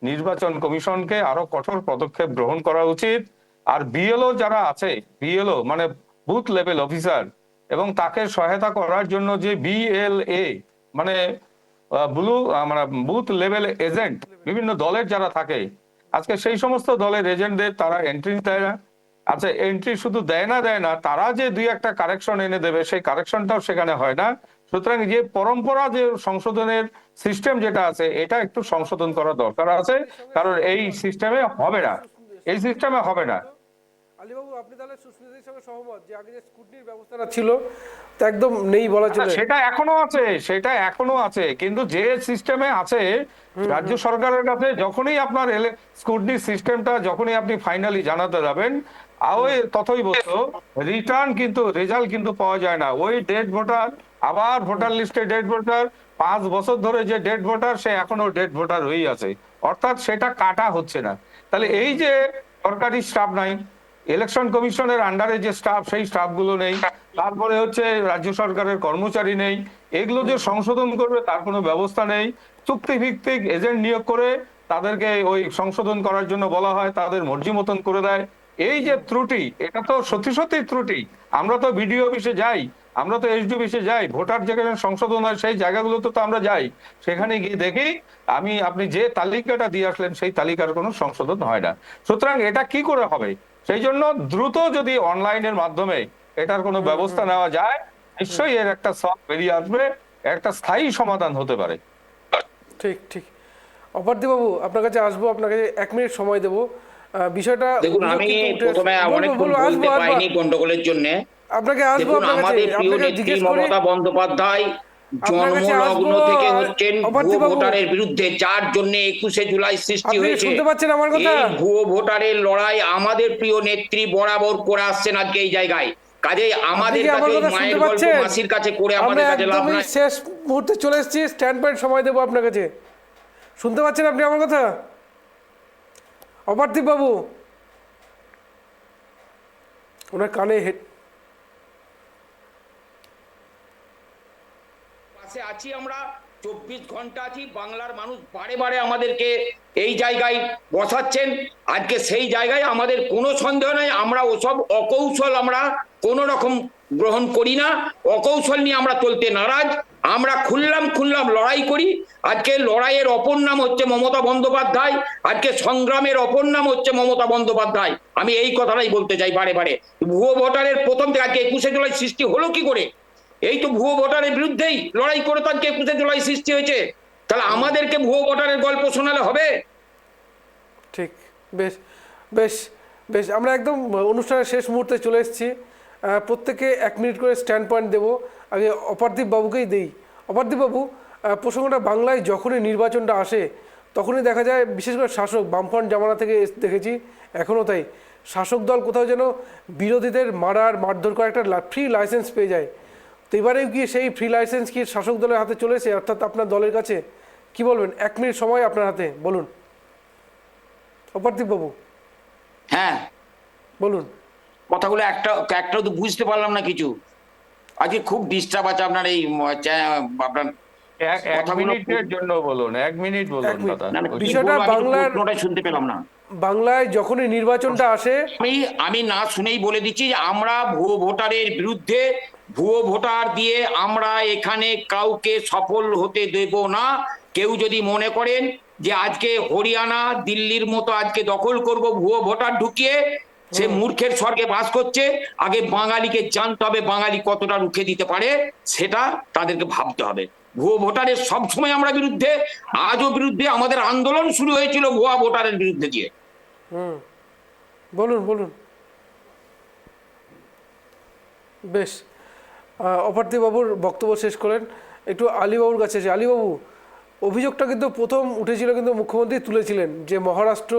নির্বাচন কমিশনকে আরো কঠোর পদক্ষেপ গ্রহণ করা উচিত। আর বিএলও যারা আছে, বিএলও মানে বুথ লেভেল অফিসার, এবং তাকে সহায়তা করার জন্য যে বিএলএ মানে মানে বুথ লেভেল এজেন্ট, বিভিন্ন দলের যারা থাকে, আজকে সেই সমস্ত দলের এজেন্টদের তারা এন্ট্রি দেয় না। আচ্ছা, এন্ট্রি শুধু দেয় না, তারা যে দুই একটা কারেকশন এনে দেবে সেই কারেকশনটাও সেখানে হয় না। সুতরাং যে পরম্পরা, যে সংশোধনের সিস্টেম যেটা আছে, এটা একটু সংশোধন করা দরকার আছে, কারণ এই সিস্টেমে হবে না, এই সিস্টেমে হবে না। আলীবাবু, আপনি তাহলে সুস্মিতার সঙ্গে সহমত যে আগে যে স্কুটনির ব্যবস্থাটা ছিল তা একদম নেই বলা চলে? সেটা এখনো আছে, কিন্তু যে সিস্টেমে আছে রাজ্য সরকারের কাছে, যখনই আপনার স্কুটনি সিস্টেমটা যখনই আপনি ফাইনালি জানাতে যাবেন, ওই ততই বছর রিটার্ন কিন্তু রেজাল্ট কিন্তু পাওয়া যায় না। ওই ডেড ভোটার আবার ভোটার লিস্টে ডেড ভোটার, 5 বছর ধরে যে ডেড ভোটার সে এখনো ডেড ভোটার হয়েই আছে, অর্থাৎ সেটা কাটা হচ্ছে না। তাহলে এই যে সরকারি স্টাফ নাই, ইলেকশন কমিশনের আন্ডারে যে স্টাফ, সেই স্টাফ গুলো নেই, তারপরে হচ্ছে রাজ্য সরকারের কর্মচারী নেই, এগুলো যে সংশোধন করবে তার কোনো ব্যবস্থা নেই। চুক্তি ভিত্তিক এজেন্ট নিয়োগ করে তাদেরকে ওই সংশোধন করার জন্য বলা হয়, তাদের মর্জি মতন করে দেয়। এই যে ত্রুটি, এটা তো সত্যি ত্রুটি। আমরা তো বিডিও অফিসে যাই, আমরা তো এসডি অফিসে যাই, ভোটার যেখানে সংশোধন হয় সেই জায়গাগুলোতে তো আমরা যাই, সেখানে গিয়ে দেখি আপনি যে তালিকাটা দিয়ে আসলেন সেই তালিকার কোনো সংশোধন হয় না। সুতরাং এটা কি করে হবে? সেই জন্য দ্রুত যদি অনলাইনের মাধ্যমে এটার কোনো ব্যবস্থা নেওয়া যায়, নিশ্চয়ই এর একটা সলভ বেরিয়ে আসবে, একটা স্থায়ী সমাধান হতে পারে। ঠিক ঠিক। অপার্থী বাবু, আপনার কাছে আসবো, আপনাকে 1 মিনিট সময় দেবো। বিষয়টা দেখুন, আমি প্রথমে অনেকক্ষণ বলতে পারিনি গন্ডগোলের জন্য। আপনাকে আসবো, দেখুন, আপনার কাছে আমাদের প্রিয় আপনাকে নেত্রী জিজ্ঞেস করি। মমতা বন্দ্যোপাধ্যায় জন্মলগ্ন থেকে হচ্ছেন ভুয়ো ভোটারের বিরুদ্ধে, যার জন্য 21শে জুলাই সৃষ্টি আপনি হয়েছে। শুনতে পাচ্ছেন আমার কথা? এই ভুয়ো ভোটারের লড়াই আমাদের প্রিয় নেত্রী বরাবর করে আসছেন আজকে এই জায়গায়। কাজেই আমাদের কাছে মায়ের গল্প মাসির কাছে করে আমাদের কাছে লাভ নাই। শেষ মুহূর্তে চলে এসেছি, স্ট্যান্ড পয়েন্ট সময় দেবো আপনার কাছে। শুনতে পাচ্ছেন আপনি আমার কথা অপার্থিব বাবু? ওনার কানে পাশে আছি আমরা, 24 ঘন্টা আছি। বাংলার মানুষ বারে বারে আমাদেরকে এই জায়গায় বসাচ্ছেন। আজকে সেই জায়গায় আমাদের কোনো সন্দেহ নাই, আমরা ওসব অকৌশল আমরা কোনো রকম গ্রহণ করি না। অকৌশল নিয়ে আমরা চলতে নারাজ। আমরা খুললাম লড়াই করি। আজকে লড়াইয়ের অপর নাম হচ্ছে মমতা বন্দ্যোপাধ্যায়, আজকে সংগ্রামের অপর নাম হচ্ছে মমতা বন্দ্যোপাধ্যায়। আমি এই কথাটাই বলতে চাই বারে বারে। ভুয়ো ভোটারের প্রথম থেকে আজকে 21শে জুলাই সৃষ্টি হলো কি করে? এই তো ভুয়ো ভোটারের বিরুদ্ধেই লড়াই করে তো আজকে 21শে জুলাই সৃষ্টি হয়েছে। তাহলে আমাদেরকে ভুয়ো ভোটারের গল্প শোনালে হবে? ঠিক। বেশ বেশ বেশ, আমরা একদম অনুষ্ঠানের শেষ মুহূর্তে চলে এসেছি। প্রত্যেকে 1 মিনিট করে স্ট্যান্ড পয়েন্ট দেবো। আগে অপার্থিব বাবুকেই দেই। অপার্থিব বাবু, প্রসঙ্গটা বাংলায় যখনই নির্বাচনটা আসে তখনই দেখা যায়, বিশেষ করে শাসক বামফ্রন্ট জামানা থেকে দেখেছি, এখনও তাই, শাসক দল কোথাও যেন বিরোধীদের মারধর করার একটা ফ্রি লাইসেন্স পেয়ে যায়। তো এবারেও কি সেই ফ্রি লাইসেন্স কি শাসক দলের হাতে চলেছে, অর্থাৎ আপনার দলের কাছে? কি বলবেন? 1 মিনিট সময় আপনার হাতে, বলুন অপার্থিব বাবু। হ্যাঁ বলুন। কথাগুলো একটাও তো বুঝতে পারলাম না কিছু। আজকে খুব ডিস্টার্ব আছে আপনার এই আপনার এক মিনিটের জন্য বলুন, 1 মিনিট বলুন দাদা। বিষয়টা বাংলায় শুনতে পেলাম না। বাংলায় যখনই নির্বাচনটা আসে, আমি না শুনেই বলে দিচ্ছি যে আমরা ভুয়ো ভোটারের বিরুদ্ধে, ভুয়ো ভোটার দিয়ে আমরা এখানে কাউকে সফল হতে দেব না। কেউ যদি মনে করেন যে আজকে হরিয়ানা দিল্লির মতো আজকে দখল করব ভুয়ো ভোটার ঢুকিয়ে, সে মূর্খের স্বর্গে বাস করছে। আগে বাঙালিকে জানতে হবে বাঙালি কতটা রুখে দিতে পারে, সেটা তাদেরকে ভাবতে হবে। ভুয়ো ভোটারের সবসময় আমরা বিরুদ্ধে, আজও বিরুদ্ধে। আমাদের আন্দোলন শুরু হয়েছিল ভুয়া ভোটারের বিরুদ্ধে দিয়ে। বলুন বলুন। বেশ, অপার্থিব বাবুর বক্তব্য শেষ করেন। একটু আলীবাবুর কাছে আছে। আলীবাবু, অভিযোগটা কিন্তু প্রথম উঠেছিল, কিন্তু মুখ্যমন্ত্রী তুলেছিলেন যে মহারাষ্ট্র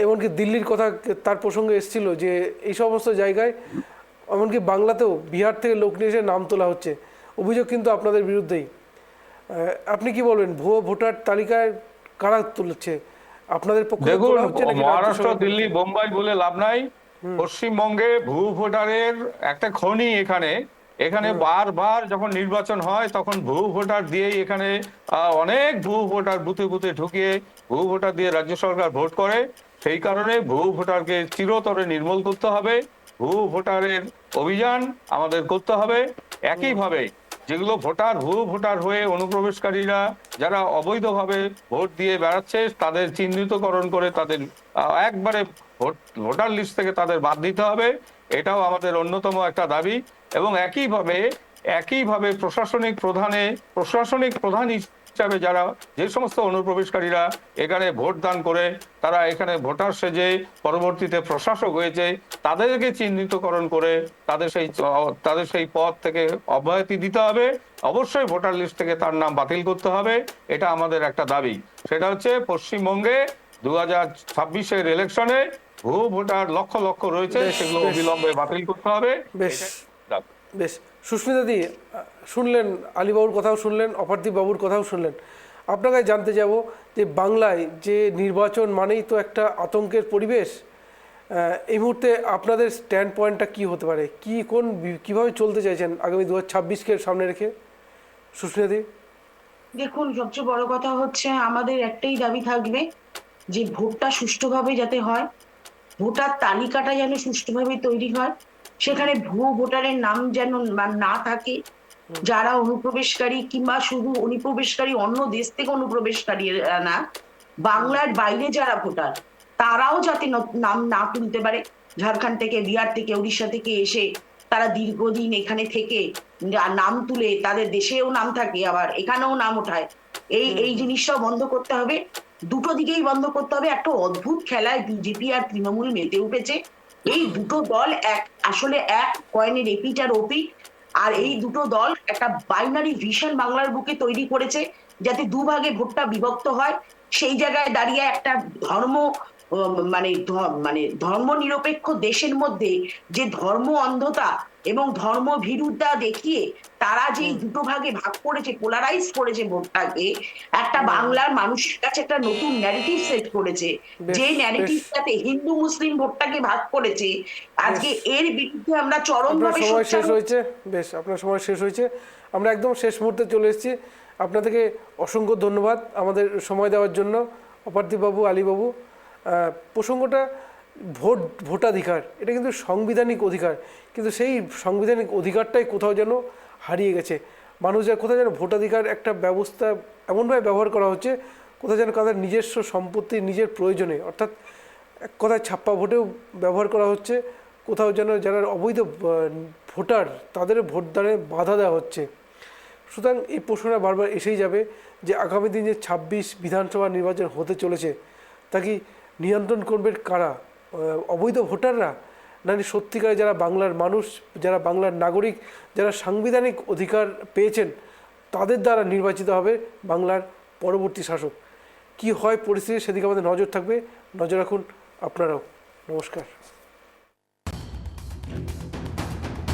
এমনকি দিল্লির কথা তার প্রসঙ্গে এসেছিল, যে এই সমস্ত জায়গায় এমনকি বাংলাতেও বিহার থেকে লোক নিয়ে এসে নাম তোলা হচ্ছে। অভিযোগ কিন্তু আপনাদের বিরুদ্ধেই। আপনি কি বলবেন, ভুয়ো ভোটার তালিকায় কারা তুলছে? আপনাদের পক্ষ থেকে দেখুন, তোলা হচ্ছে নাকি রাজ্য মহারাষ্ট্র, সরকার? দিল্লি, বোম্বাই বলে লাভ নাই। পশ্চিমবঙ্গে ভুয়ো ভোটারের একটা খনি এখানে বারবার যখন নির্বাচন হয় তখন ভুয়ো ভোটার দিয়েই এখানে অনেক ভুয়ো ভোটার বুথে বুথে ঢুকিয়ে ভুয়ো ভোটার দিয়ে রাজ্য সরকার ভোট করে। সেই কারণে ভুয়ো ভোটারকে চিরতরে নির্মূল করতে হবে। ভুয়ো ভোটারের অভিযান আমাদের করতে হবে। একইভাবে যেগুলো ভুয়ো ভোটার হয়ে অনুপ্রবেশকারীরা যারা অবৈধভাবে ভোট দিয়ে বেড়াচ্ছে তাদের চিহ্নিতকরণ করে তাদের একবারে ভোটার লিস্ট থেকে তাদের বাদ দিতে হবে। এটাও আমাদের অন্যতম একটা দাবি। এবং একইভাবে প্রশাসনিক প্রধান হিসাবে যে সমস্ত অনুপ্রবেশকারীরা এখানে ভোট দান করে তারা এখানে ভোটার সেজে পরবর্তীতে প্রশাসক হয়েছে, তাদেরকে চিহ্নিতকরণ করে তাদের সেই পদ থেকে অব্যাহতি দিতে হবে। অবশ্যই ভোটার লিস্ট থেকে তার নাম বাতিল করতে হবে। এটা আমাদের একটা দাবি। সেটা হচ্ছে পশ্চিমবঙ্গে 2026-এর ইলেকশনে ভুয়ো ভোটার লক্ষ লক্ষ রয়েছে, সেগুলো অবিলম্বে বাতিল করতে হবে। বেশ বেশ, সুস্মিতা দি, শুনলেন আলীবাবুর কথাও শুনলেন, অপারদীপ বাবুর কথাও শুনলেন। আপনাকে জানতে যাব যে বাংলায় যে নির্বাচন মানেই তো একটা আতঙ্কের পরিবেশ, এই মুহূর্তে আপনাদের স্ট্যান্ড পয়েন্টটা কী হতে পারে? কীভাবে চলতে চাইছেন আগামী 2026-কে সামনে রেখে? সুস্মিতা দি। দেখুন, সবচেয়ে বড় কথা হচ্ছে আমাদের একটাই দাবি থাকবে যে ভোটটা সুষ্ঠুভাবে যাতে হয়, ভোটার তালিকাটা যেন সুষ্ঠুভাবে তৈরি হয়, সেখানে ভুয়ো ভোটারের নাম যেন না থাকে। যারা অনুপ্রবেশকারী কিংবা শুধু অনুপ্রবেশকারী অন্য দেশ থেকে অনুপ্রবেশকারী না, বাংলার বাইরে যারা ভোটার তারাও যাতে নাম না তুলতে পারে। ঝাড়খণ্ড থেকে, বিহার থেকে, উড়িষ্যা থেকে এসে তারা দীর্ঘদিন এখানে থেকে নাম তুলে তাদের দেশেও নাম থাকে আবার এখানেও নাম ওঠায়। এই জিনিসটাও বন্ধ করতে হবে। দুটো দিকেই বন্ধ করতে হবে। একটা অদ্ভুত খেলায় বিজেপি আর তৃণমূল মেতে উঠেছে। এই দুটো দল আসলে এক কয়েনের এপিট আর ওপিট। আর এই দুটো দল একটা বাইনারি ভিশন বাংলার বুকে তৈরি করেছে যাতে দুভাগে ভোটটা বিভক্ত হয়। সেই জায়গায় দাঁড়িয়ে একটা ধর্ম নিরপেক্ষ দেশের মধ্যে যে ধর্ম অন্ধতা এবং ধর্ম ভীরুতা দেখিয়ে তারা যে দুটো ভাগে ভাগ করেছে, পোলারাইজ করেছে ভোটটাকে, একটা বাংলার মানুষের কাছে একটা নতুন ন্যারেটিভ সেট করেছে। যে ন্যারেটিভটাতে হিন্দু মুসলিম ভোটটাকে ভাগ করেছে, আজকে এর বিরুদ্ধে আমরা চরমভাবে সময় শেষ হয়েছে। বেশ, আপনার সময় শেষ হয়েছে। আমরা একদম শেষ মুহূর্তে চলে এসেছি। আপনাদেরকে অসংখ্য ধন্যবাদ আমাদের সময় দেওয়ার জন্য, অপারদীপ বাবু, আলীবাবু। প্রসঙ্গটা ভোটাধিকার, এটা কিন্তু সাংবিধানিক অধিকার, কিন্তু সেই সাংবিধানিক অধিকারটাই কোথাও যেন হারিয়ে গেছে। মানুষের কোথাও যেন ভোটাধিকার একটা ব্যবস্থা এমনভাবে ব্যবহার করা হচ্ছে কোথাও যেন তাদের নিজস্ব সম্পত্তি নিজের প্রয়োজনে, অর্থাৎ এক কথায় ছাপ্পা ভোটেও ব্যবহার করা হচ্ছে। কোথাও যেন যারা অবৈধ ভোটার তাদের ভোটদানে বাধা দেওয়া হচ্ছে। সুতরাং এই প্রশ্নটা বারবার এসেই যাবে যে আগামী দিন যে 26 বিধানসভা নির্বাচন হতে চলেছে তা কি নিয়ন্ত্রণ করবে কারা? অবৈধ ভোটাররা, নাকি সত্যিকারে যারা বাংলার মানুষ, যারা বাংলার নাগরিক, যারা সাংবিধানিক অধিকার পেয়েছেন তাদের দ্বারা নির্বাচিত হবে বাংলার পরবর্তী শাসক? কি হয় পরিস্থিতি, সেদিকে আমাদের নজর থাকবে। নজর রাখুন আপনারাও। নমস্কার।